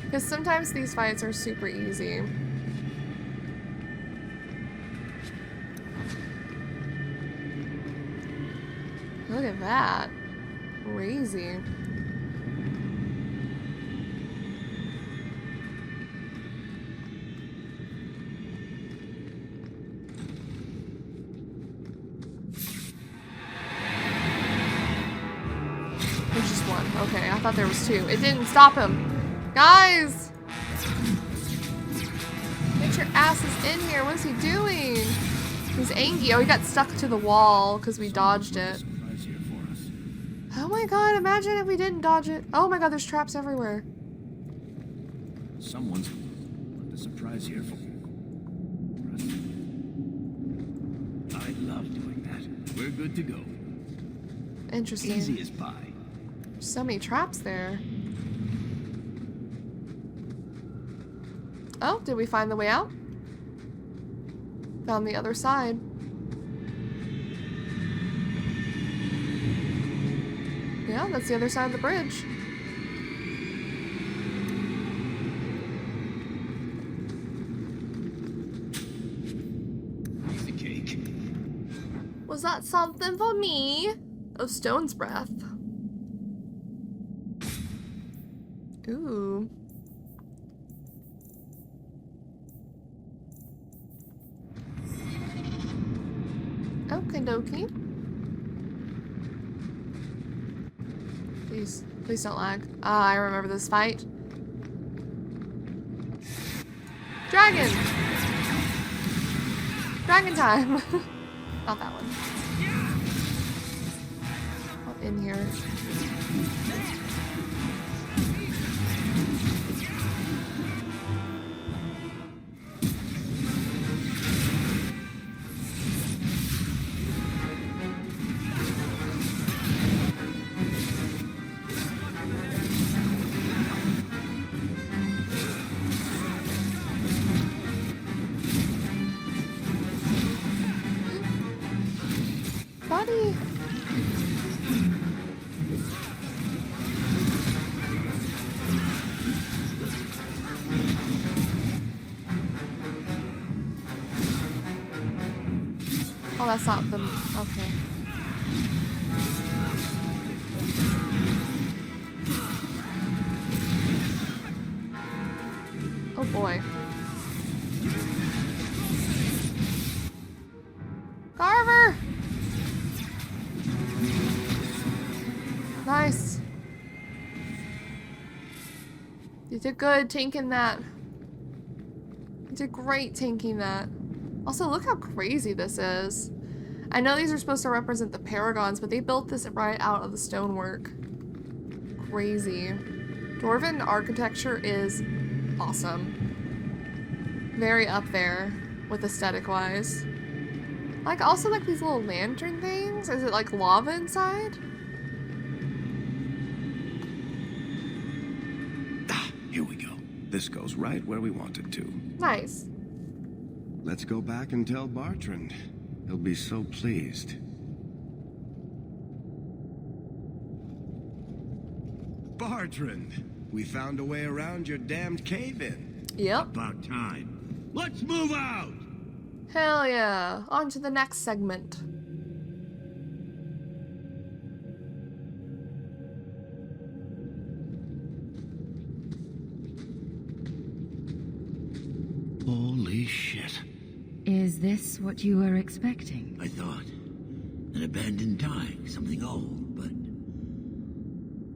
Because sometimes these fights are super easy. Look at that. Crazy. There's just one. Okay, I thought there was 2. It didn't stop him. Guys! Get your asses in here. What is he doing? He's angry. Oh, he got stuck to the wall because we dodged it. Oh my god, imagine if we didn't dodge it. Oh my god, there's traps everywhere. Someone's left a surprise here for I love doing that. We're good to go. Interesting. Easy as pie. So many traps there. Oh, did we find the way out? Found the other side. Yeah, that's the other side of the bridge. Piece of cake. Was that something for me? Oh, Stone's Breath. Ooh. Okie dokie. Please don't lag. Ah, I remember this fight. Dragon! Dragon time! Not that one. Oh, in here. Buddy. Oh, that's not them. Okay. Oh boy. Carver! Nice. You did good tanking that. You did great tanking that. Also, look how crazy this is. I know these are supposed to represent the Paragons, but they built this right out of the stonework. Crazy. Dwarven architecture is awesome. Very up there with aesthetic-wise. Like, also like these little lantern things. Is it like lava inside? Here we go. This goes right where we want it to. Nice. Let's go back and tell Bartrand. He'll be so pleased. Bartrand, we found a way around your damned cave-in. Yep. About time. Let's move out! Hell yeah. On to the next segment. Holy shit. Is this what you were expecting? I thought. An abandoned dike, something old, but...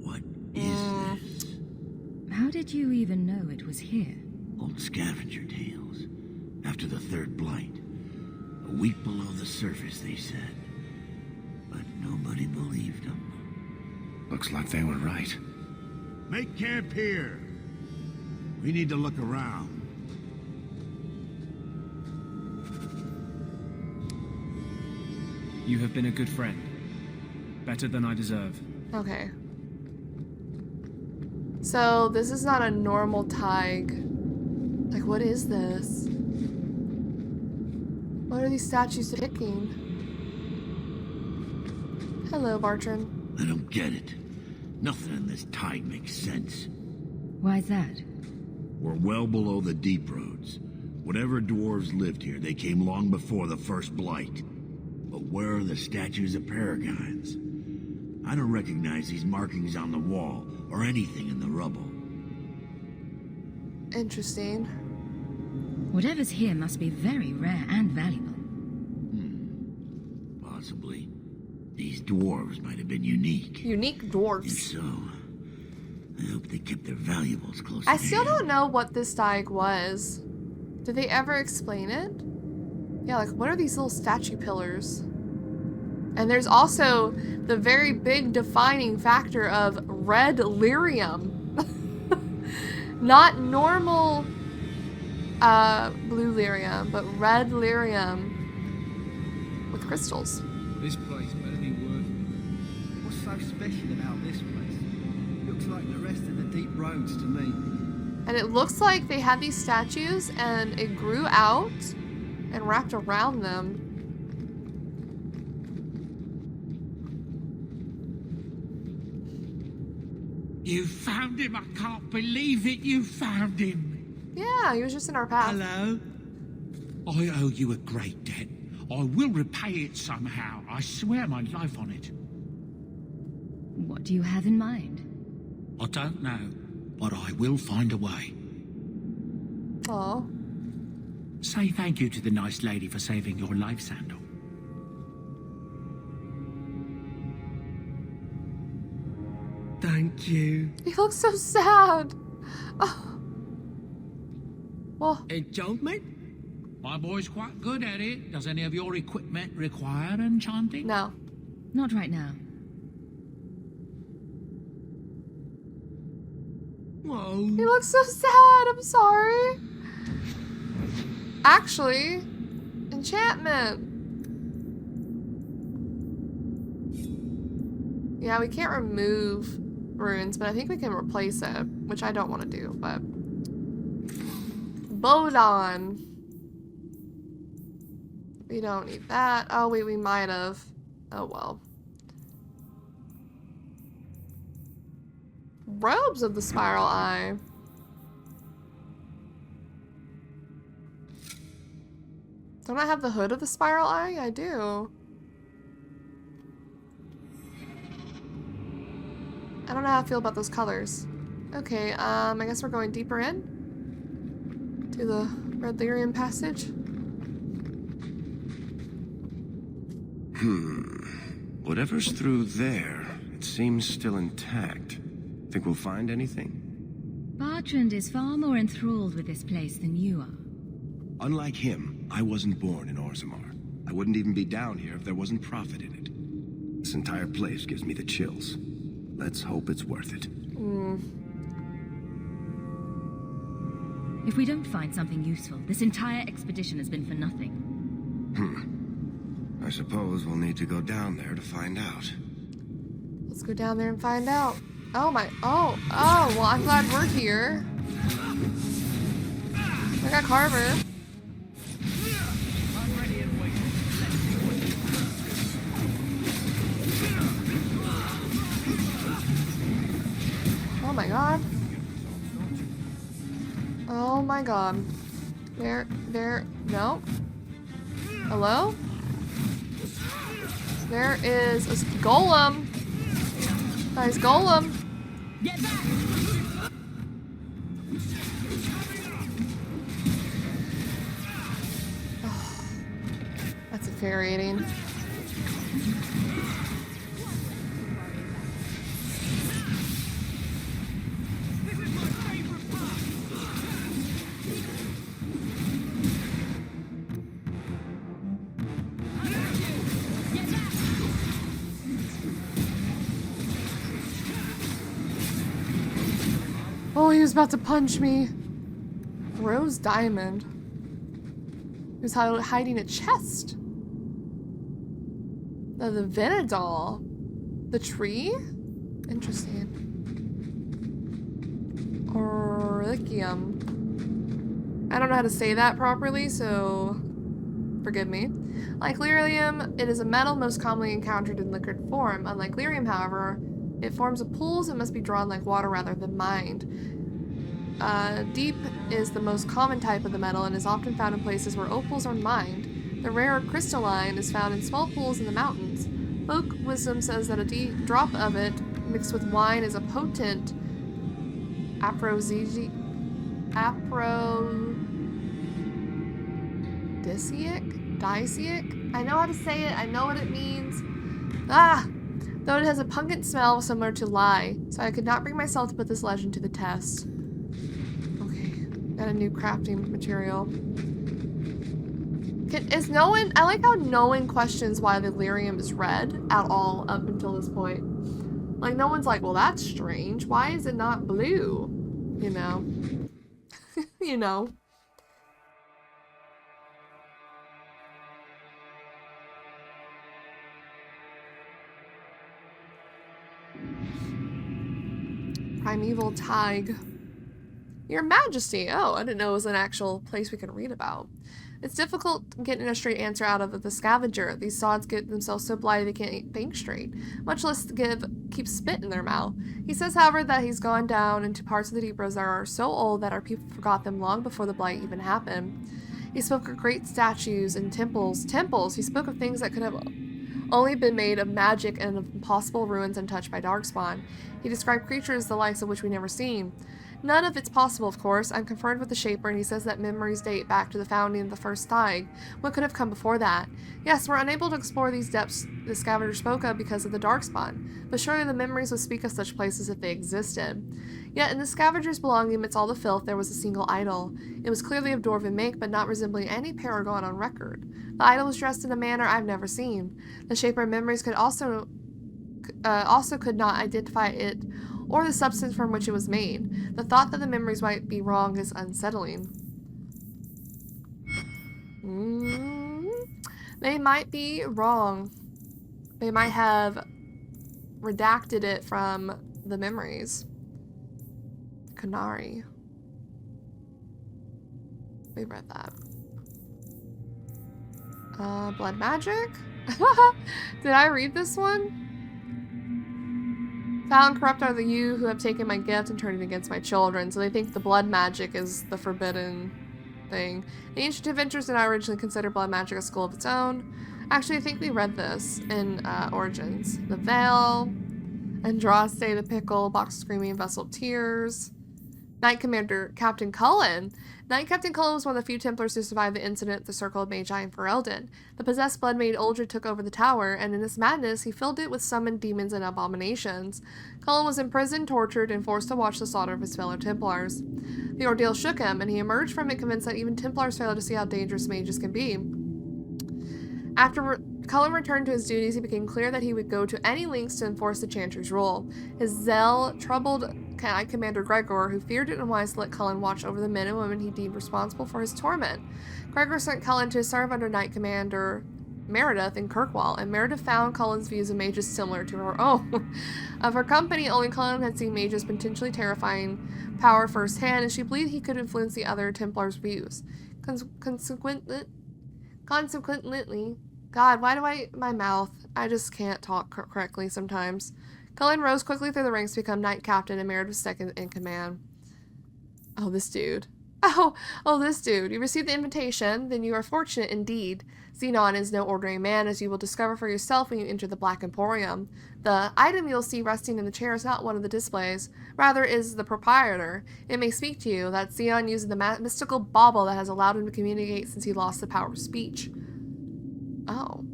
What is this? How did you even know it was here? Old scavenger tales. After the third blight. A week below the surface, they said. But nobody believed them. Looks like they were right. Make camp here. We need to look around. You have been a good friend. Better than I deserve. Okay. So, this is not a normal Tig. Like, what is this? What are these statues depicting? Hello, Bartrand. I don't get it. Nothing in this tide makes sense. Why's that? We're well below the deep roads. Whatever dwarves lived here, they came long before the first blight. But where are the statues of paragons? I don't recognize these markings on the wall, or anything in the rubble. Interesting. Whatever's here must be very rare and valuable. Possibly. These dwarves might have been unique. Unique If dwarves. so, I hope they kept their valuables close. I still don't know what this Daig was. Did they ever explain it? Yeah, like what are these little statue pillars? And there's also the very big defining factor of red lyrium. Not normal blue lyrium, but red lyrium with crystals. This place better be worth it. What's so special about this place? Looks like the rest of the deep roads to me. And it looks like they had these statues and it grew out and wrapped around them. You found him! I can't believe it! You found him! Yeah, he was just in our path. Hello? I owe you a great debt. I will repay it somehow. I swear my life on it. What do you have in mind? I don't know, but I will find a way. Oh. Say thank you to the nice lady for saving your life, Sandal. Thank you. He looks so sad. Oh. Well. Enchantment? My boy's quite good at it. Does any of your equipment require enchanting? No. Not right now. Whoa. He looks so sad. I'm sorry. Actually, enchantment. Yeah, we can't remove runes, but I think we can replace it, which I don't want to do, but... Bodon. We don't need that. Oh, wait, we might have. Oh, well. Robes of the Spiral Eye. Don't I have the hood of the Spiral Eye? I do. I don't know how I feel about those colors. Okay, I guess we're going deeper in to the Red Lyrium passage. Whatever's through there, it seems still intact. Think we'll find anything? Bertrand is far more enthralled with this place than you are. Unlike him, I wasn't born in Orzammar. I wouldn't even be down here if there wasn't profit in it. This entire place gives me the chills. Let's hope it's worth it. If we don't find something useful, this entire expedition has been for nothing. I suppose we'll need to go down there to find out. Let's go down there and find out. Oh my, oh, well, I'm glad we're here. I got Carver. Oh my god. Oh my god. There, no. Hello? There is a golem. Nice golem. Get back! Oh, that's infuriating. Oh, he was about to punch me. Rose diamond. He was hiding a chest. The Venedal. The tree? Interesting. Oricium. I don't know how to say that properly, so forgive me. Like lyrium, it is a metal most commonly encountered in liquid form. Unlike lyrium, however, it forms of pools and must be drawn like water rather than mined. Deep is the most common type of the metal and is often found in places where opals are mined. The rarer crystalline is found in small pools in the mountains. Folk wisdom says that a drop of it mixed with wine is a potent aphrodisiac? Disiac? I know how to say it. I know what it means. though it has a pungent smell similar to lye, so I could not bring myself to put this legend to the test. Okay, got a new crafting material. Is no one... I like how no one questions why the lyrium is red at all up until this point. Like, no one's like, well, that's strange. Why is it not blue? You know. You know. Primeval Tig. Your Majesty. Oh, I didn't know it was an actual place we could read about. It's difficult getting a straight answer out of the scavenger. These sods get themselves so blighted they can't think straight, much less keep spit in their mouth. He says, however, that he's gone down into parts of the deep roads that are so old that our people forgot them long before the blight even happened. He spoke of great statues and temples. Temples! He spoke of things that could have only been made of magic and of impossible ruins untouched by darkspawn. He described creatures the likes of which we never seen. None of it's possible, of course. I'm conferred with the Shaper, and he says that memories date back to the founding of the first Tig. What could have come before that? Yes, we're unable to explore these depths the scavenger spoke of because of the darkspawn, but surely the memories would speak of such places if they existed. Yet in the scavenger's belonging amidst all the filth, there was a single idol. It was clearly of dwarven make, but not resembling any paragon on record. The idol was dressed in a manner I've never seen. The Shaper of memories could also could not identify it or the substance from which it was made. The thought that the memories might be wrong is unsettling. They might be wrong. They might have redacted it from the memories. Canary. We read that. Blood magic? Did I read this one? Foul and corrupt are the you who have taken my gift and turned it against my children. So they think the blood magic is the forbidden thing. The ancient adventurers did not originally consider blood magic a school of its own. Actually, I think we read this in Origins. The Veil, Andraste, the Pickle, Box of Screaming, Vessel of Tears. Knight Commander Captain Cullen. Knight Captain Cullen was one of the few Templars who survived the incident at the Circle of Magi in Ferelden. The possessed blood maid Uldred took over the tower, and in his madness, he filled it with summoned demons and abominations. Cullen was imprisoned, tortured, and forced to watch the slaughter of his fellow Templars. The ordeal shook him, and he emerged from it convinced that even Templars fail to see how dangerous mages can be. After Cullen returned to his duties, he became clear that he would go to any lengths to enforce the Chantry's rule. His zeal troubled Knight Commander Gregor, who feared it unwise to let Cullen watch over the men and women he deemed responsible for his torment. Gregor sent Cullen to serve under Knight Commander Meredith in Kirkwall, and Meredith found Cullen's views of mages similar to her own. Of her company, only Cullen had seen mages' potentially terrifying power firsthand, and she believed he could influence the other Templars' views. Consequently, God, why do my mouth, I just can't talk correctly sometimes. Cullen rose quickly through the ranks to become Knight Captain, and Meredith was second in command. Oh, this dude. Oh, this dude. You received the invitation, then you are fortunate indeed. Xenon is no ordinary man, as you will discover for yourself when you enter the Black Emporium. The item you'll see resting in the chair is not one of the displays, rather is the proprietor. It may speak to you that Xenon uses the mystical bauble that has allowed him to communicate since he lost the power of speech. Oh.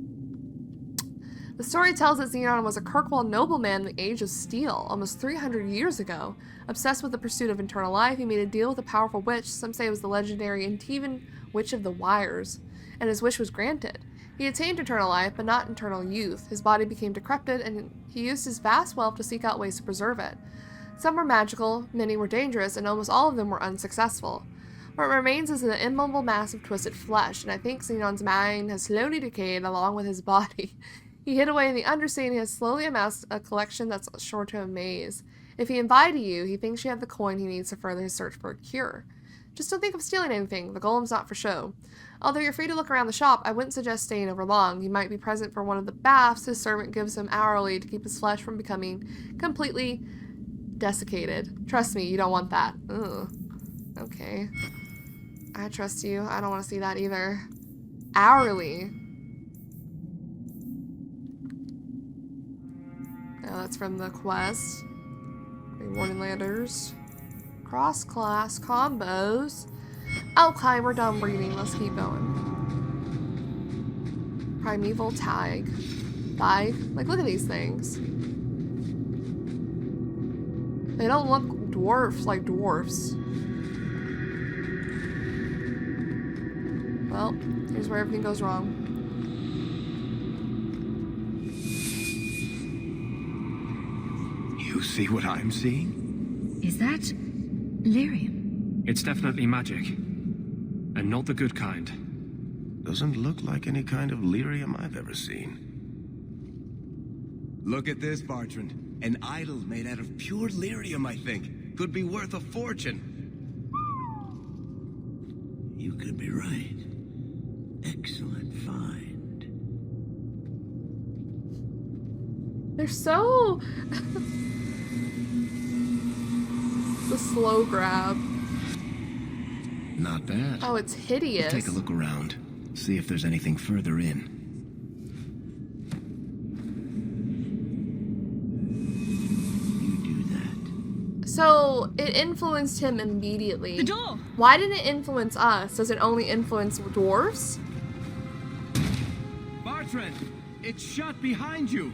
The story tells that Xenon was a Kirkwall nobleman in the Age of Steel, almost 300 years ago. Obsessed with the pursuit of eternal life, he made a deal with a powerful witch, some say it was the legendary Antivan Witch of the Wires, and his wish was granted. He attained eternal life, but not eternal youth. His body became decrepit, and he used his vast wealth to seek out ways to preserve it. Some were magical, many were dangerous, and almost all of them were unsuccessful. What remains is an immobile mass of twisted flesh, and I think Xenon's mind has slowly decayed along with his body. He hid away in the undersea and has slowly amassed a collection that's sure to amaze. If he invited you, he thinks you have the coin he needs to further his search for a cure. Just don't think of stealing anything. The golem's not for show. Although you're free to look around the shop, I wouldn't suggest staying over long. You might be present for one of the baths his servant gives him hourly to keep his flesh from becoming completely desiccated. Trust me, you don't want that. Ugh. Okay. I trust you. I don't want to see that either. Hourly. Oh, that's from the quest. Rewarding landers. Cross-class combos. Okay, we're done reading. Let's keep going. Primeval Tig. die. Like, look at these things. They don't look dwarfs like dwarfs. Well, here's where everything goes wrong. You see what I'm seeing? Is that lyrium? It's definitely magic. And not the good kind. Doesn't look like any kind of lyrium I've ever seen. Look at this, Bartrand. An idol made out of pure lyrium, I think. Could be worth a fortune. You could be right. Excellent find. They're so... the slow grab. Not bad. Oh, it's hideous. Take a look around. See if there's anything further in. So, it influenced him immediately. The door! Why didn't it influence us? Does it only influence dwarves? Bartrand, it's shut behind you.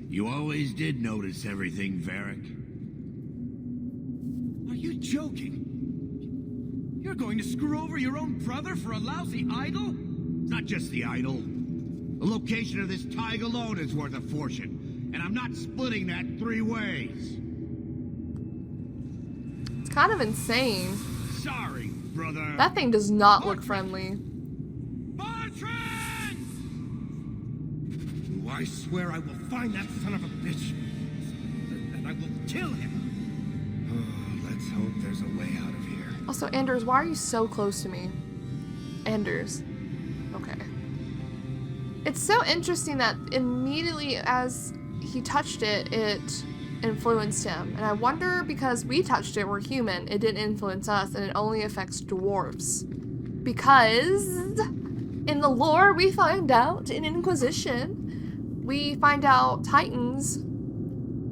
You always did notice everything, Varric. Are you joking? You're going to screw over your own brother for a lousy idol? Not just the idol. The location of this tag alone is worth a fortune. And I'm not splitting that 3 ways. It's kind of insane. Sorry, brother. That thing does not look friendly. Bartrand! I swear I will find that son of a bitch. And I will kill him. Oh, let's hope there's a way out of here. Also, Anders, why are you so close to me? Anders. Okay. It's so interesting that immediately as he touched it, it influenced him. And I wonder, because we touched it, we're human, it didn't influence us, and it only affects dwarves. Because in the lore we find out in Inquisition, we find out Titans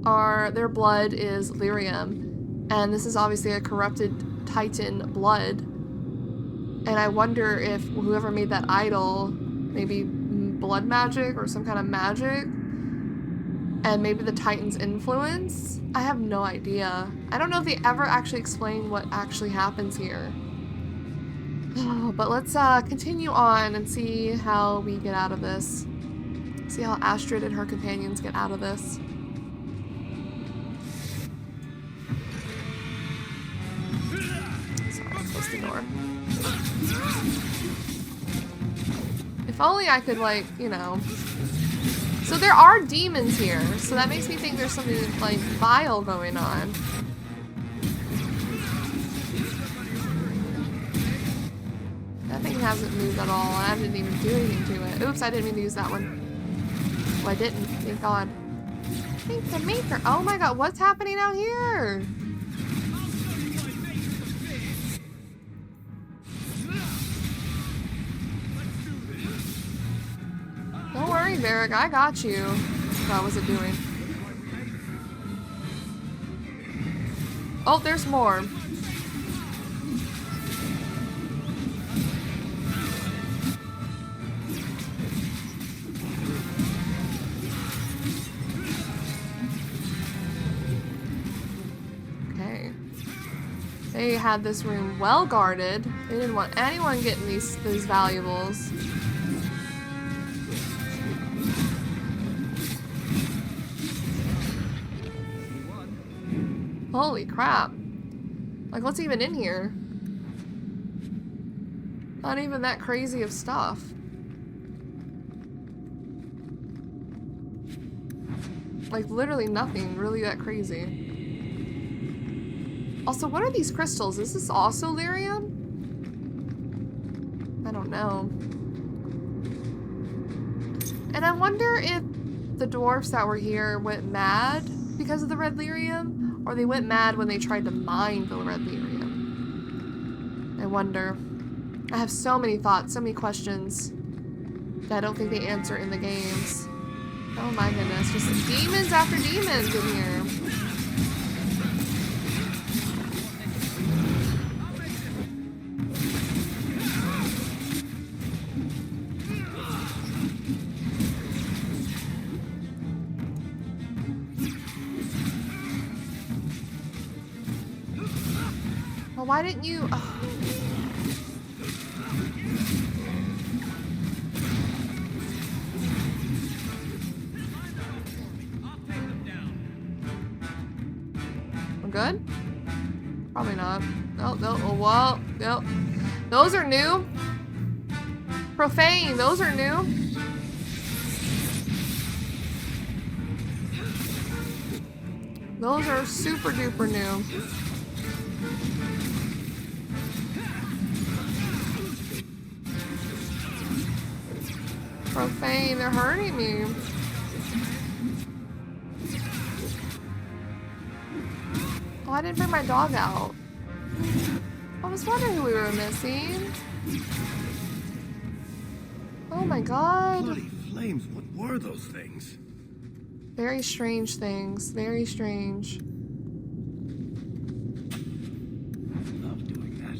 are, their blood is lyrium. And this is obviously a corrupted Titan blood. And I wonder if whoever made that idol, maybe blood magic or some kind of magic, and maybe the Titan's influence? I have no idea. I don't know if they ever actually explain what actually happens here. But let's continue on and see how we get out of this. See how Astrid and her companions get out of this. Sorry, close the door. If only I could, like, you know... So there are demons here, so that makes me think there's something, like, vile going on. That thing hasn't moved at all, and I didn't even do anything to it. Oops, I didn't mean to use that one. Well, I didn't, thank God. Thank the maker. Oh my God, what's happening out here? Don't worry, Varric, I got you. What was it doing? Oh, there's more. Okay. They had this room well guarded. They didn't want anyone getting these valuables. Holy crap. Like, what's even in here? Not even that crazy of stuff. Like, literally nothing really that crazy. Also, what are these crystals? Is this also lyrium? I don't know. And I wonder if the dwarfs that were here went mad because of the red lyrium, or they went mad when they tried to mine the red lyrium. I wonder. I have so many thoughts, so many questions that I don't think they answer in the games. Oh my goodness, just demons after demons in here. Why didn't you? Oh. We're good? Probably not. No, no, oh, whoa, no. Those are new. Profane, those are new. Those are super duper new. Profane, they're hurting me. Oh, I didn't bring my dog out. I was wondering who we were missing. Oh my god. Bloody flames, what were those things? Very strange things. Very strange. Love doing that.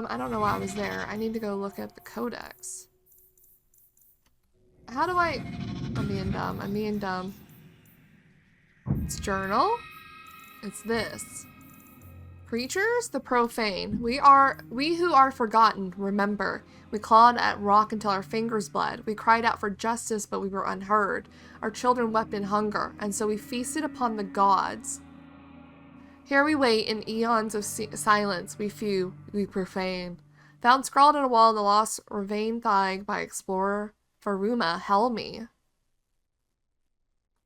I don't know why I was there. I need to go look at the codex. How do I... I'm being dumb. I'm being dumb. It's journal. It's this. Creatures, the profane. We who are forgotten, remember. We clawed at rock until our fingers bled. We cried out for justice, but we were unheard. Our children wept in hunger, and so we feasted upon the gods. Here we wait in eons of silence. We few, we profane. Found scrawled on a wall the lost Ravane Thig by explorer Faruma Helmi.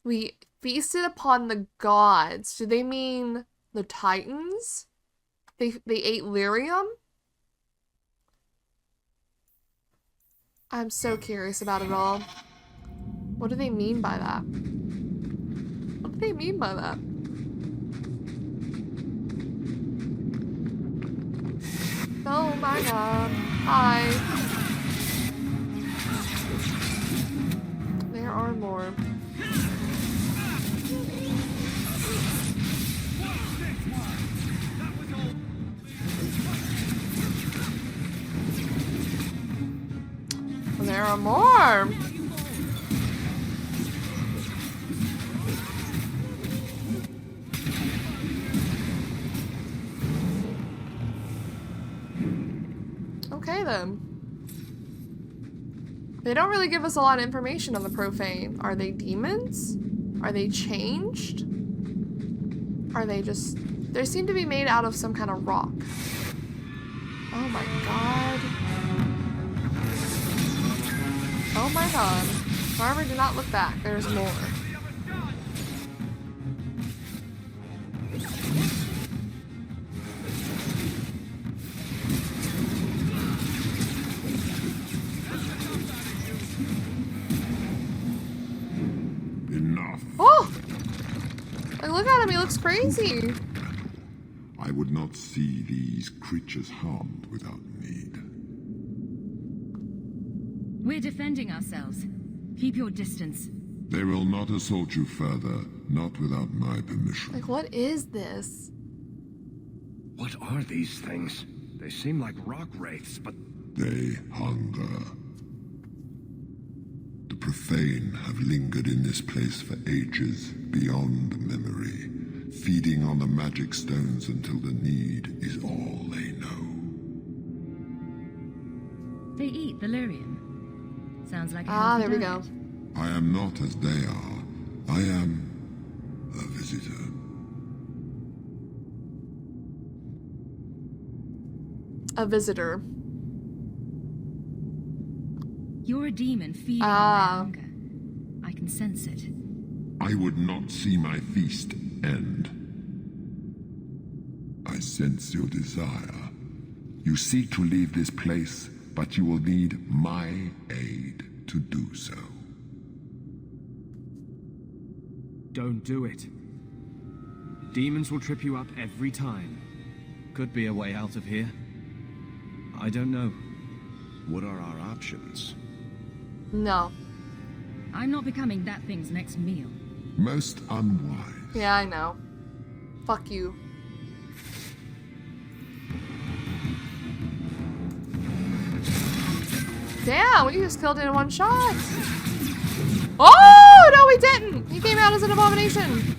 We feasted upon the gods. Do they mean the Titans? They ate lyrium? I'm so curious about it all. What do they mean by that? What do they mean by that? Oh my god. Hi. There are more. There are more. Okay then. They don't really give us a lot of information on the profane. Are they demons? Are they changed? Are they just... They seem to be made out of some kind of rock. Oh my god. Oh my god. However, do not look back. There's more. Enough. Oh! Like, look at him. He looks crazy. I would not see these creatures harmed without need. We're defending ourselves. Keep your distance. They will not assault you further, not without my permission. Like, what is this? What are these things? They seem like rock wraiths, but... They hunger. The profane have lingered in this place for ages, beyond memory, feeding on the magic stones until the need is all they know. They eat the lyrium. Sounds like a Ah, healthy there we diet. go. I am not as they are. I am a visitor. A visitor. You're a demon feeding on their hunger. I can sense it. I would not see my feast end. I sense your desire. You seek to leave this place, but you will need my aid to do so. Don't do it. Demons will trip you up every time. Could be a way out of here. I don't know. What are our options? No. I'm not becoming that thing's next meal. Most unwise. Yeah, I know. Fuck you. Damn, we just killed it in one shot. Oh, no, he didn't. He came out as an abomination.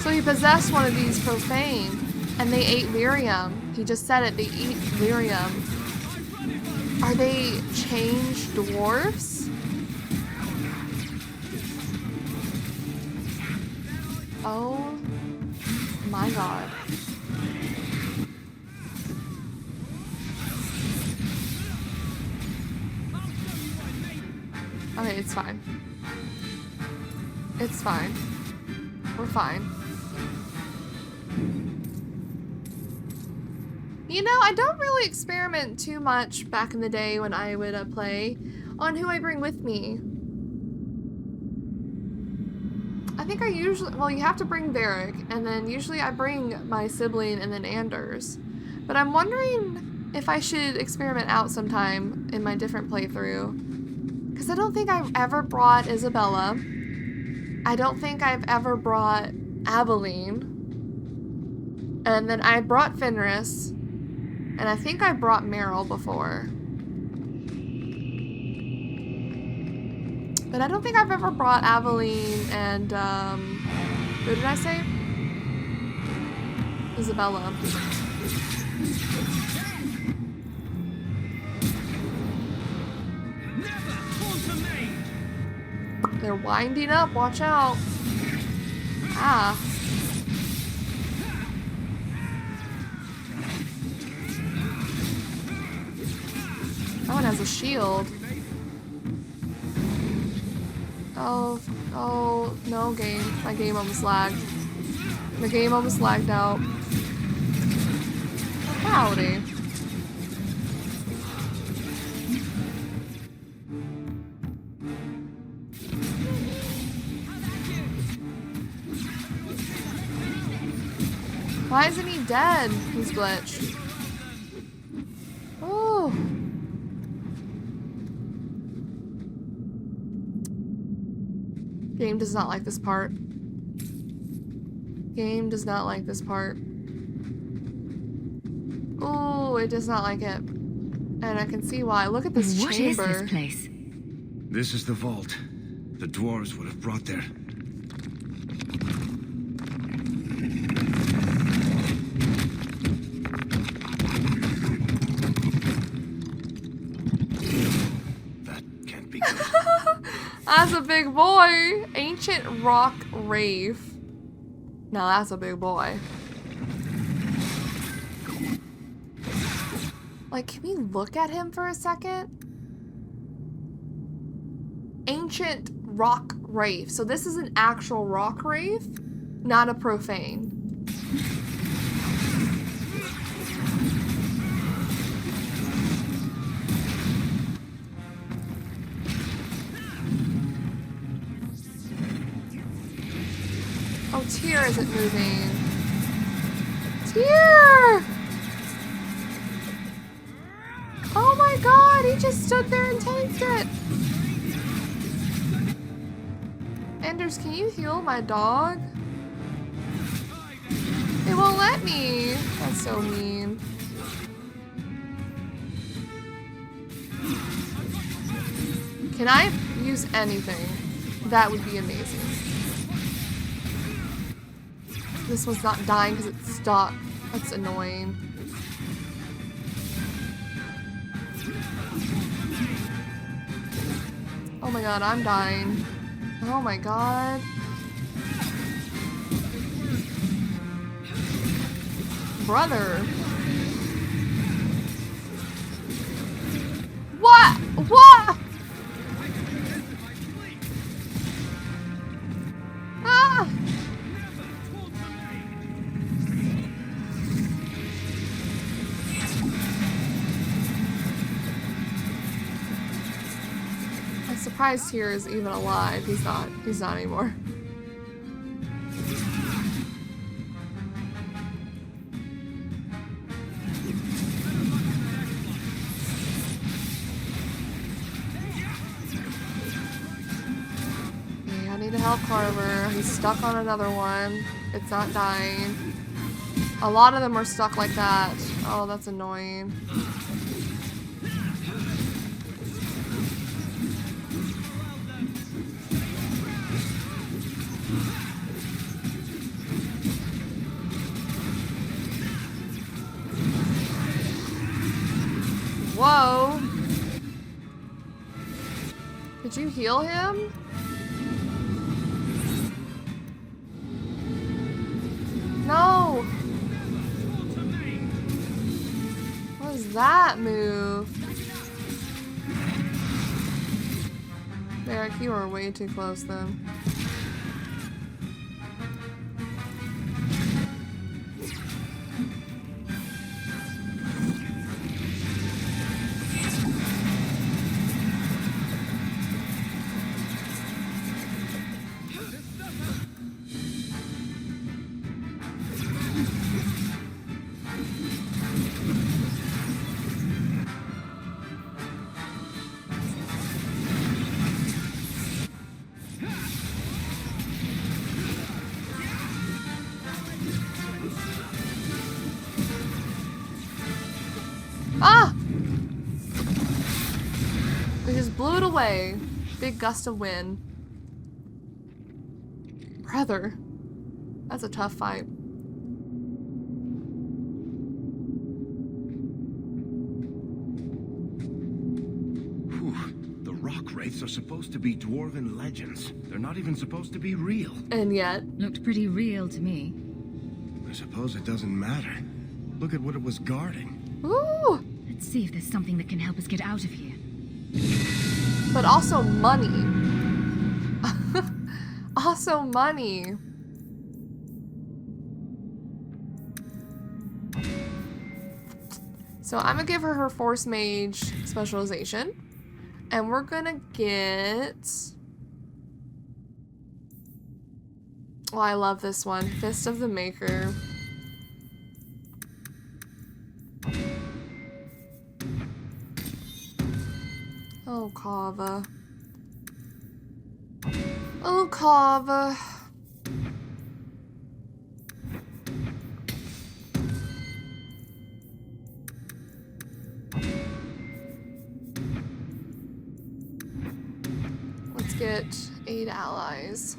So he possessed one of these profane, and they ate lyrium. He just said it. They eat lyrium. Are they changed dwarves? Oh my god. Okay, it's fine. It's fine. We're fine. You know, I don't really experiment too much back in the day when I would play on who I bring with me. I think I usually, well, you have to bring Varric, and then usually I bring my sibling and then Anders. But I'm wondering if I should experiment out sometime in my different playthrough. Because I don't think I've ever brought Isabella. I don't think I've ever brought Aveline. And then I brought Fenris. And I think I brought Meryl before. But I don't think I've ever brought Aveline and, who did I say? Isabella. They're winding up, watch out. Ah. That one has a shield. Oh, no game. My game almost lagged. The game almost lagged out. Howdy. Why isn't he dead? He's glitched. Oh. Game does not like this part. Game does not like this part. Oh, it does not like it. And I can see why. Look at this chamber. What is this place? This is the vault. The dwarves would have brought there. That can't be good. That's a big boy. Ancient rock wraith. Now that's a big boy. Like, can we look at him for a second? Ancient rock wraith. So this is an actual rock wraith, not a profane. Oh, Tyr isn't moving. Tyr! Oh my god, he just stood there and tanked it. Anders, can you heal my dog? It won't let me. That's so mean. Can I use anything? That would be amazing. This one's not dying because it's stuck. That's annoying. Oh my god, I'm dying. Oh my god. Brother. What? What? Ah! I'm surprised Tyr is even alive. He's not. He's not anymore. Okay, I need to help Carver. He's stuck on another one. It's not dying. A lot of them are stuck like that. Oh, that's annoying. Whoa. Did you heal him? No. What was that move? Derek, you are way too close then. Ah! We just blew it away. Big gust of wind. Brother. That's a tough fight. Whew. The rock wraiths are supposed to be dwarven legends. They're not even supposed to be real. And yet. Looked pretty real to me. I suppose it doesn't matter. Look at what it was guarding. Ooh! Let's see if there's something that can help us get out of here. But also money. Also money. So I'm gonna give her her Force Mage specialization. And we're gonna get... Oh, I love this one. Fist of the Maker. Oh, Kava. Oh, Kava. Let's get 8 allies.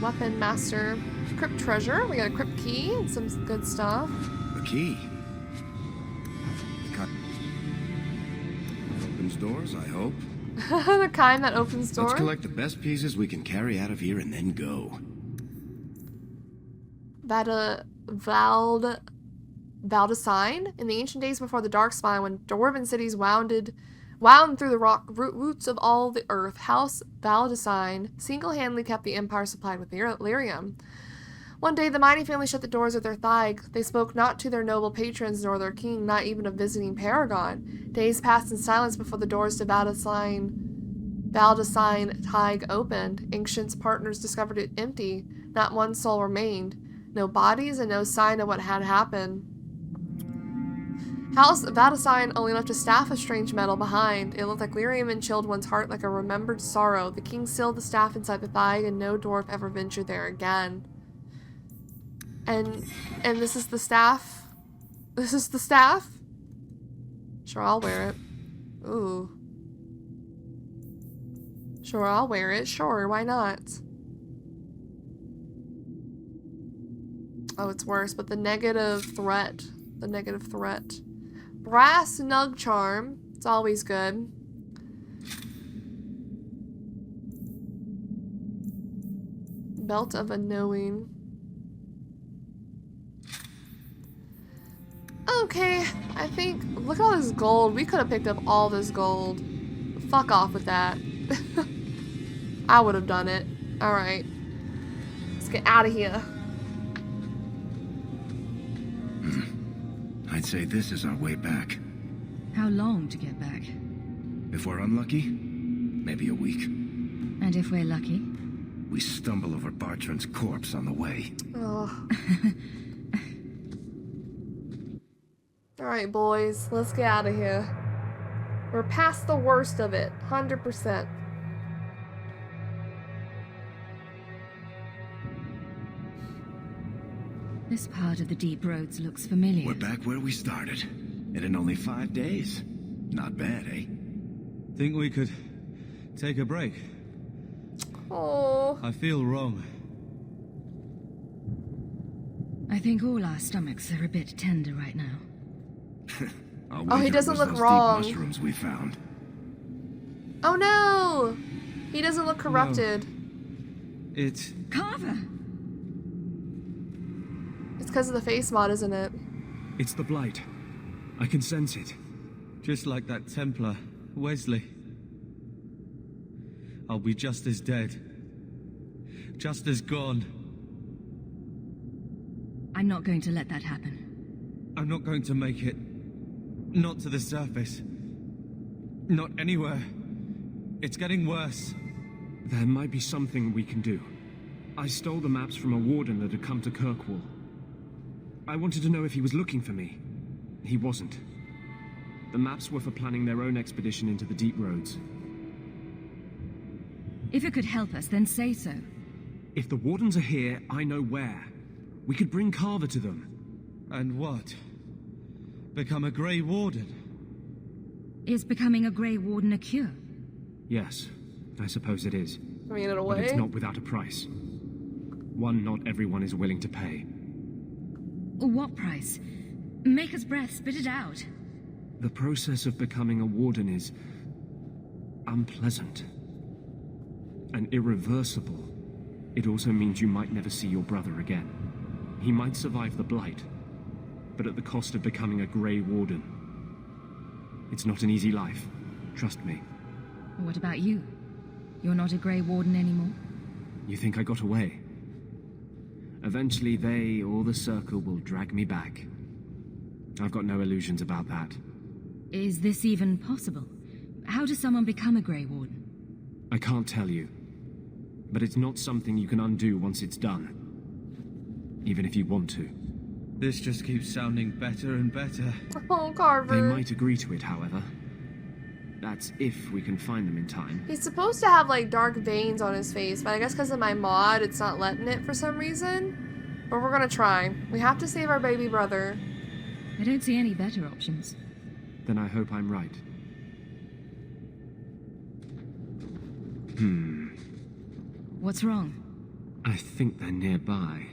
Weapon Master. Crypt Treasure. We got a Crypt Key and some good stuff. A key? The kind opens doors, I hope. The kind that opens doors? Let's collect the best pieces we can carry out of here and then go. Valdesine. In the ancient days before the Darkspawn, when dwarven cities wound through the rock roots of all the earth, House Valdesine single-handedly kept the empire supplied with lyrium. One day, the mighty family shut the doors of their Thaig. They spoke not to their noble patrons nor their king, not even of visiting Paragon. Days passed in silence before the doors to Valdesine Thaig opened. Ancient's partners discovered it empty. Not one soul remained. No bodies and no sign of what had happened. House Valdesine only left a staff of strange metal behind. It looked like lyrium and chilled one's heart like a remembered sorrow. The king sealed the staff inside the Thaig, and no dwarf ever ventured there again. And this is the staff? This is the staff? Sure, I'll wear it. Ooh. Sure, I'll wear it. Sure, why not? Oh, it's worse, but the negative threat. The negative threat. Brass Nug Charm. It's always good. Belt of a Knowing. Okay, I think... Look at all this gold. We could have picked up all this gold. Fuck off with that. I would have done it. Alright. Let's get out of here. I'd say this is our way back. How long to get back? If we're unlucky, maybe a week. And if we're lucky? We stumble over Bartrand's corpse on the way. Oh. Alright, boys. Let's get out of here. We're past the worst of it. 100%. This part of the deep roads looks familiar. We're back where we started. And in only 5 days. Not bad, eh? Think we could take a break? Oh. I feel wrong. I think all our stomachs are a bit tender right now. Oh, he doesn't look wrong. Deep mushrooms we found. Oh no! He doesn't look corrupted. It's... Carver! It's because of the face mod, isn't it? It's the Blight. I can sense it. Just like that Templar, Wesley. I'll be just as dead. Just as gone. I'm not going to let that happen. I'm not going to make it. Not to the surface. Not anywhere. It's getting worse. There might be something we can do. I stole the maps from a warden that had come to Kirkwall. I wanted to know if he was looking for me. He wasn't. The maps were for planning their own expedition into the deep roads. If it could help us, then say so. If the wardens are here, I know where. We could bring Carver to them. And what? Become a Grey Warden? Is becoming a Grey Warden a cure? Yes, I suppose it is. I mean, in a But it's way. not without a price. One not everyone is willing to pay. What price? Make us breath, spit it out. The process of becoming a warden is unpleasant and irreversible. It also means you might never see your brother again. He might survive the Blight, but at the cost of becoming a Grey Warden. It's not an easy life, trust me. What about you? You're not a Grey Warden anymore? You think I got away? Eventually they or the Circle will drag me back. I've got no illusions about that. Is this even possible? How does someone become a Grey Warden? I can't tell you. But it's not something you can undo once it's done. Even if you want to. This just keeps sounding better and better. Oh, Carver. They might agree to it, however. That's if we can find them in time. He's supposed to have like dark veins on his face, but I guess because of my mod, it's not letting it for some reason. But we're gonna try. We have to save our baby brother. I don't see any better options. Then I hope I'm right. What's wrong? I think they're nearby.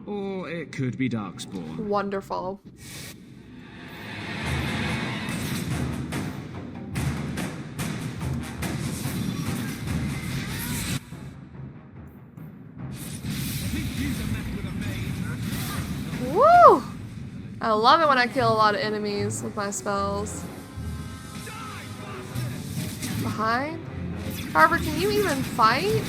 Or it could be darkspawn. Wonderful. Woo! I love it when I kill a lot of enemies with my spells. Behind? Carver, can you even fight?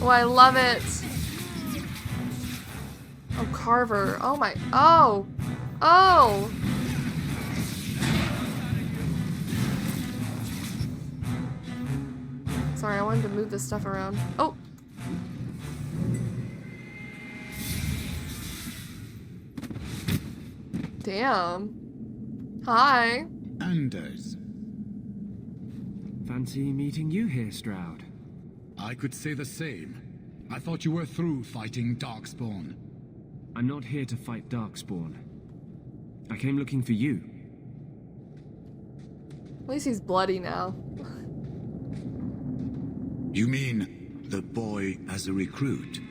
Oh, I love it. Oh, Carver. Oh my. Oh. Oh. Sorry, I wanted to move this stuff around. Oh. Damn. Hi. Anders. Fancy meeting you here, Stroud. I could say the same. I thought you were through fighting Darkspawn. I'm not here to fight Darkspawn. I came looking for you. At least he's bloody now. You mean the boy as a recruit?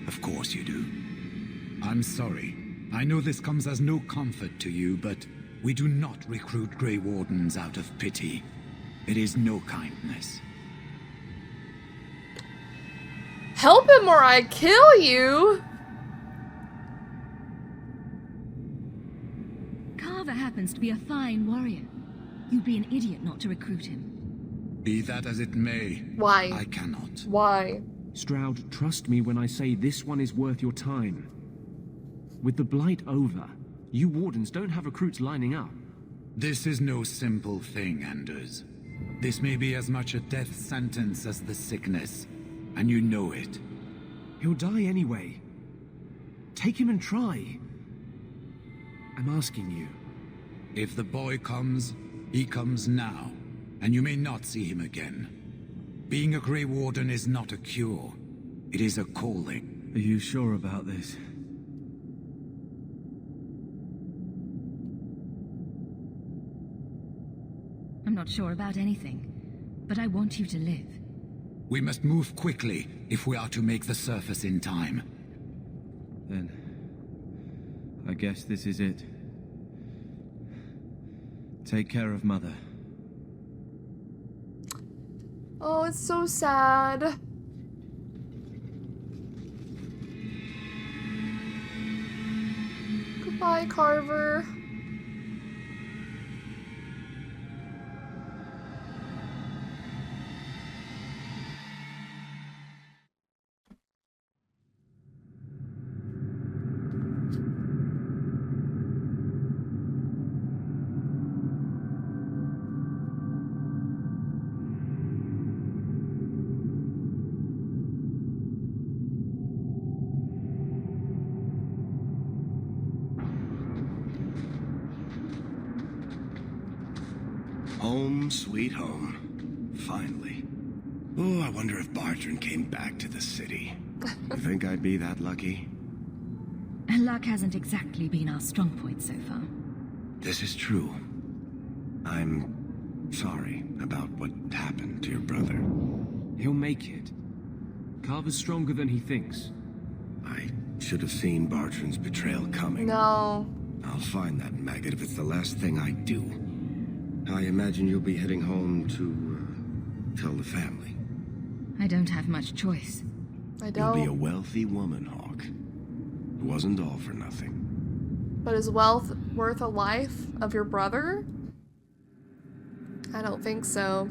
Of course you do. I'm sorry. I know this comes as no comfort to you, but we do not recruit Grey Wardens out of pity. It is no kindness. Help him or I kill you! Carver happens to be a fine warrior. You'd be an idiot not to recruit him. Be that as it may. Why? I cannot. Why? Stroud, trust me when I say this one is worth your time. With the Blight over, you Wardens don't have recruits lining up. This is no simple thing, Anders. This may be as much a death sentence as the sickness, and you know it. He'll die anyway. Take him and try. I'm asking you. If the boy comes, he comes now, and you may not see him again. Being a Grey Warden is not a cure. It is a calling. Are you sure about this? I'm not sure about anything, but I want you to live. We must move quickly if we are to make the surface in time. Then, I guess this is it. Take care of Mother. Oh, it's so sad. Goodbye, Carver. Home, sweet home. Finally. Oh, I wonder if Bertrand came back to the city. You think I'd be that lucky? Luck hasn't exactly been our strong point so far. This is true. I'm sorry about what happened to your brother. He'll make it. Carver's stronger than he thinks. I should have seen Bertrand's betrayal coming. No. I'll find that maggot if it's the last thing I do. I imagine you'll be heading home to tell the family. I don't have much choice. I don't. You'll be a wealthy woman, Hawke. It wasn't all for nothing. But is wealth worth a life of your brother? I don't think so.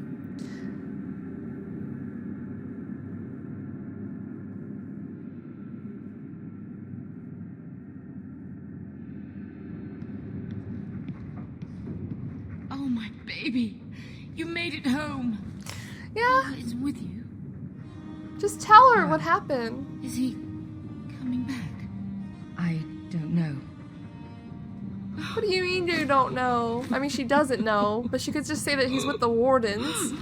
Oh, my baby. You made it home. Yeah. Is with you? Just tell her what happened. Is he coming back? I don't know. What do you mean you don't know? I mean, she doesn't know, but she could just say that he's with the wardens.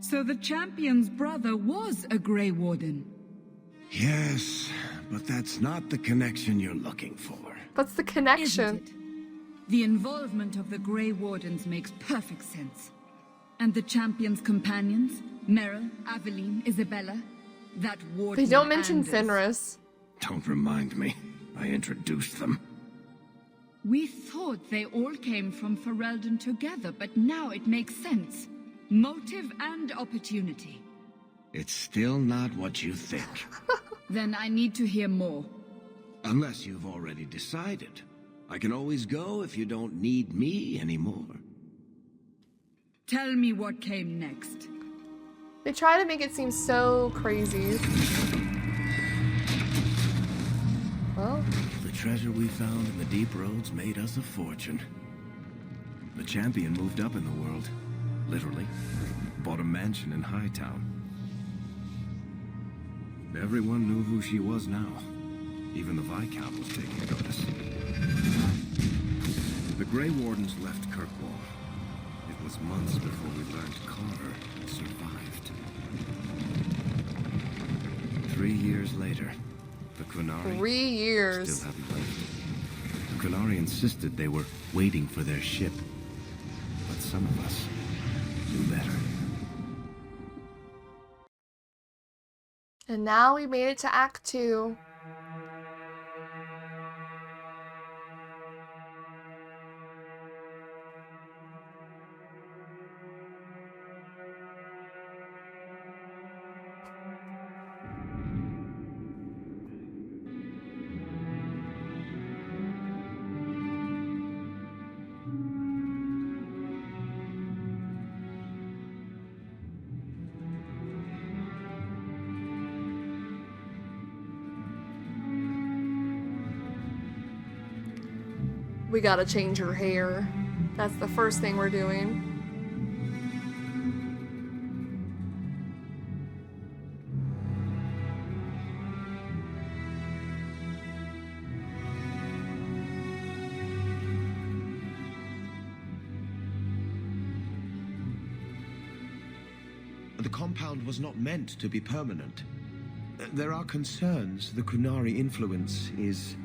So the champion's brother was a Grey Warden. Yes, but that's not the connection you're looking for. What's the connection? Isn't it? The involvement of the Grey Wardens makes perfect sense. And the champion's companions, Merrill, Aveline, Isabella, that warden They don't mention Anders. Fenris. Don't remind me. I introduced them. We thought they all came from Ferelden together, but now it makes sense. Motive and opportunity. It's still not what you think. Then I need to hear more. Unless you've already decided. I can always go if you don't need me anymore. Tell me what came next. They try to make it seem so crazy. Well, the treasure we found in the deep roads made us a fortune. The champion moved up in the world. Literally. Bought a mansion in Hightown. Everyone knew who she was now. Even the Viscount was taking notice. The Grey Wardens left Kirkwall. It was months before we learned Carver survived. 3 years later, the Qunari 3 years. still hadn't left. The Qunari insisted they were waiting for their ship. But some of us knew better. And now we made it to Act 2. We gotta change her hair. That's the first thing we're doing. The compound was not meant to be permanent. There are concerns the Qunari influence is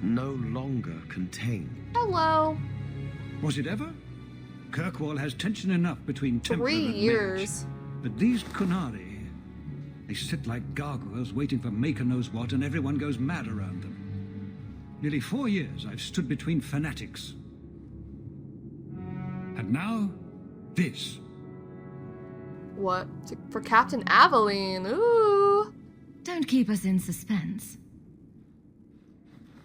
no longer contained. Hello. Was it ever? Kirkwall has tension enough between Templar 3 and years. Mage. But these Qunari, they sit like gargoyles waiting for Maker knows what, and everyone goes mad around them. Nearly 4 years I've stood between fanatics. And now, this. What? For Captain Aveline. Ooh. Don't keep us in suspense.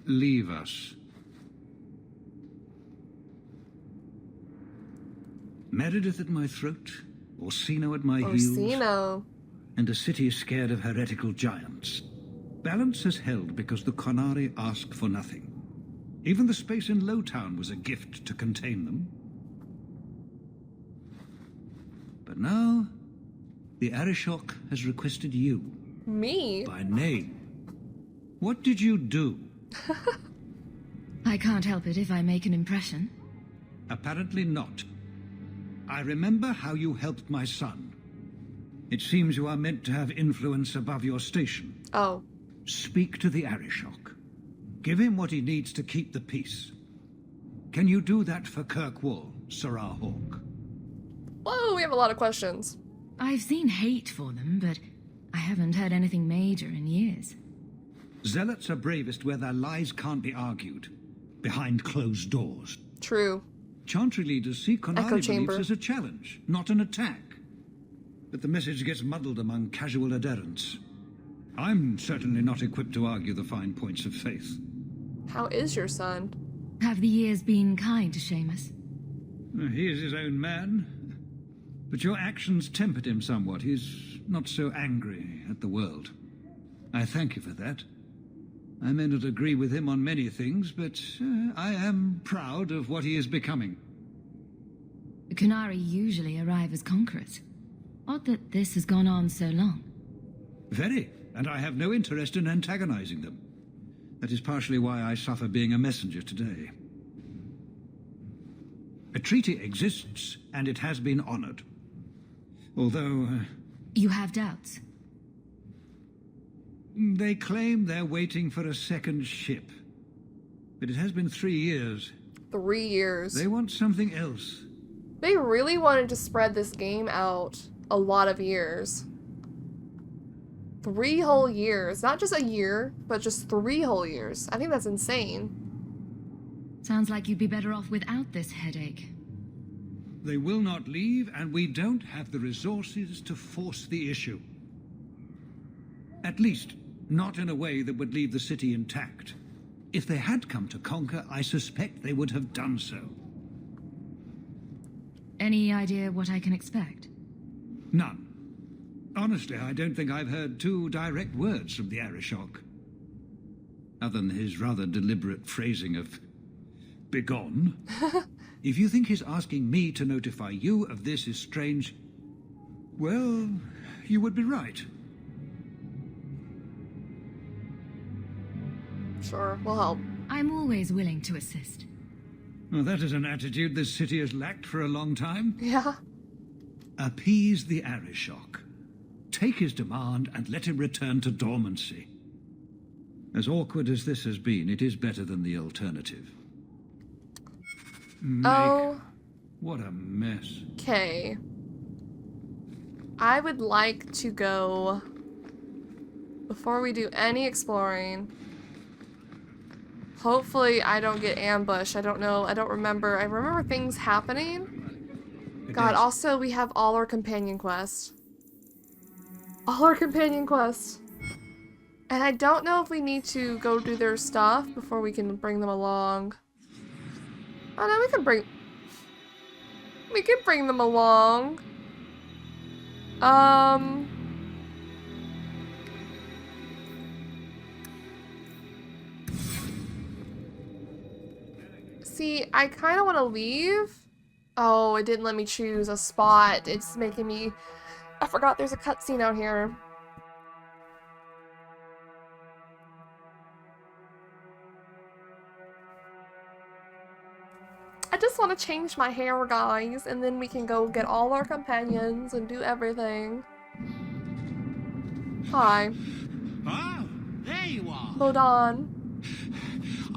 Leave us. Meredith at my throat, Orsino at my heels, Orsino. and a city scared of heretical giants. Balance has held because the Qunari ask for nothing. Even the space in Lowtown was a gift to contain them. But now, the Arishok has requested you. Me? By name. What did you do? I can't help it if I make an impression. Apparently not. I remember how you helped my son. It seems you are meant to have influence above your station. Oh. Speak to the Arishok. Give him what he needs to keep the peace. Can you do that for Kirkwall, Sirrah Hawke? Whoa, we have a lot of questions. I've seen hate for them, but I haven't heard anything major in years. Zealots are bravest where their lies can't be argued. Behind closed doors. True. Chantry leaders see Echo Qunari chamber. beliefs as a challenge, not an attack. But the message gets muddled among casual adherents. I'm certainly not equipped to argue the fine points of faith. How is your son? Have the years been kind to Seamus? He is his own man. But your actions tempered him somewhat. He's not so angry at the world. I thank you for that. I may not agree with him on many things, but I am proud of what he is becoming. The Qunari usually arrive as conquerors. Odd that this has gone on so long. Very, and I have no interest in antagonizing them. That is partially why I suffer being a messenger today. A treaty exists, and it has been honored. Although... You have doubts? They claim they're waiting for a second ship. But it has been 3 years. 3 years. They want something else. They really wanted to spread this game out a lot of years. 3 whole years. Not just a year, but just 3 whole years. I think that's insane. Sounds like you'd be better off without this headache. They will not leave, and we don't have the resources to force the issue. At least, not in a way that would leave the city intact. If they had come to conquer, I suspect they would have done so. Any idea what I can expect? None. Honestly, I don't think I've heard 2 direct words from the Arishok. Other than his rather deliberate phrasing of begone. If you think his asking me to notify you of this is strange, well, you would be right. Sure, we'll help. I'm always willing to assist. Well, that is an attitude this city has lacked for a long time. Yeah. Appease the Arishok. Take his demand and let him return to dormancy. As awkward as this has been, it is better than the alternative. Oh. What a mess. Okay. I would like to go, before we do any exploring, hopefully I don't get ambushed. I don't know. I don't remember. I remember things happening. God, also we have all our companion quests. All our companion quests. And I don't know if we need to go do their stuff before we can bring them along. Oh no, we can bring them along. See, I kind of want to leave. Oh, it didn't let me choose a spot. It's making me... I forgot there's a cutscene out here. I just want to change my hair, guys, and then we can go get all our companions and do everything. Hi. Oh, there you are. Hold on.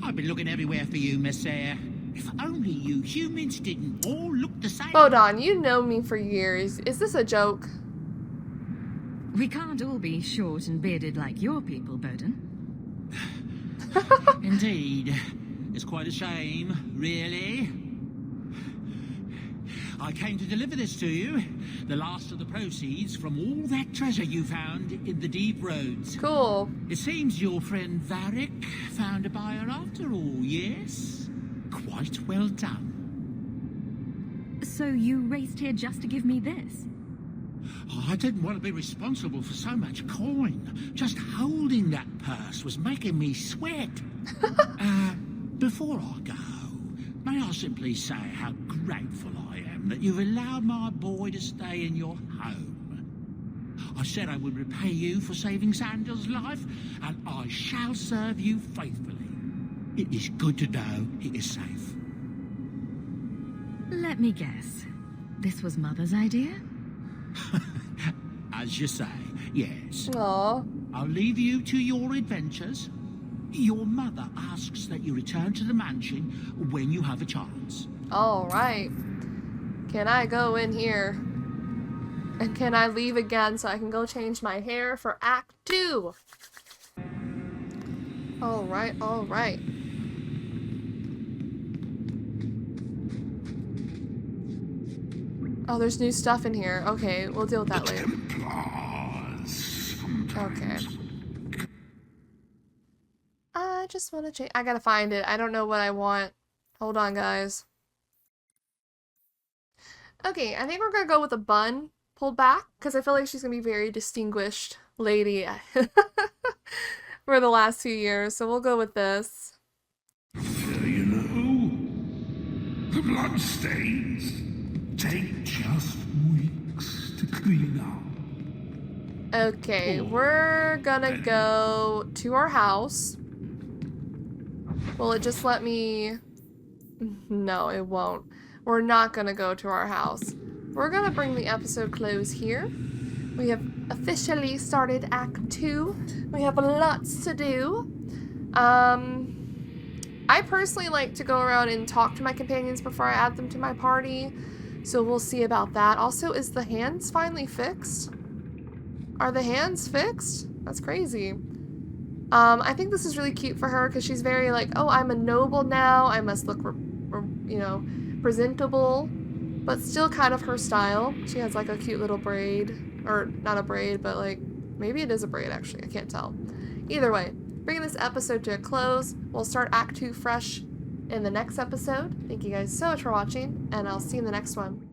I've been looking everywhere for you, Miss Sayre. If only you humans didn't all look the same. Bodon, you know me for years. Is this a joke? We can't all be short and bearded like your people, Bowden. Indeed. It's quite a shame, really. I came to deliver this to you. The last of the proceeds from all that treasure you found in the deep roads. Cool. It seems your friend Varric found a buyer after all, yes? Quite well done. So you raced here just to give me this? I didn't want to be responsible for so much coin. Just holding that purse was making me sweat. Before I go, may I simply say how grateful I am that you've allowed my boy to stay in your home. I said I would repay you for saving Sandal's life, and I shall serve you faithfully. It is good to know he is safe. Let me guess. This was Mother's idea? As you say, yes. Aww. I'll leave you to your adventures. Your mother asks that you return to the mansion when you have a chance. Alright. Can I go in here? And can I leave again so I can go change my hair for Act 2? Alright, alright. Oh, there's new stuff in here. Okay, we'll deal with that later. Okay. I just want to change. I gotta find it. I don't know what I want. Hold on, guys. Okay, I think we're gonna go with a bun pulled back because I feel like she's gonna be a very distinguished lady for the last few years. So we'll go with this. You know, the blood stains take just weeks to clean up. Okay, we're gonna go to our house. Will it just let me... No, it won't. We're not gonna go to our house. We're gonna bring the episode close here. We have officially started Act 2. We have lots to do. I personally like to go around and talk to my companions before I add them to my party. So we'll see about that. Also, is the hands finally fixed? Are the hands fixed? That's crazy. I think this is really cute for her because she's very like, oh, I'm a noble now. I must look, you know, presentable, but still kind of her style. She has like a cute little braid, or not a braid, but like, maybe it is a braid actually. I can't tell. Either way, bringing this episode to a close. We'll start Act 2 fresh in the next episode. Thank you guys so much for watching, and I'll see you in the next one.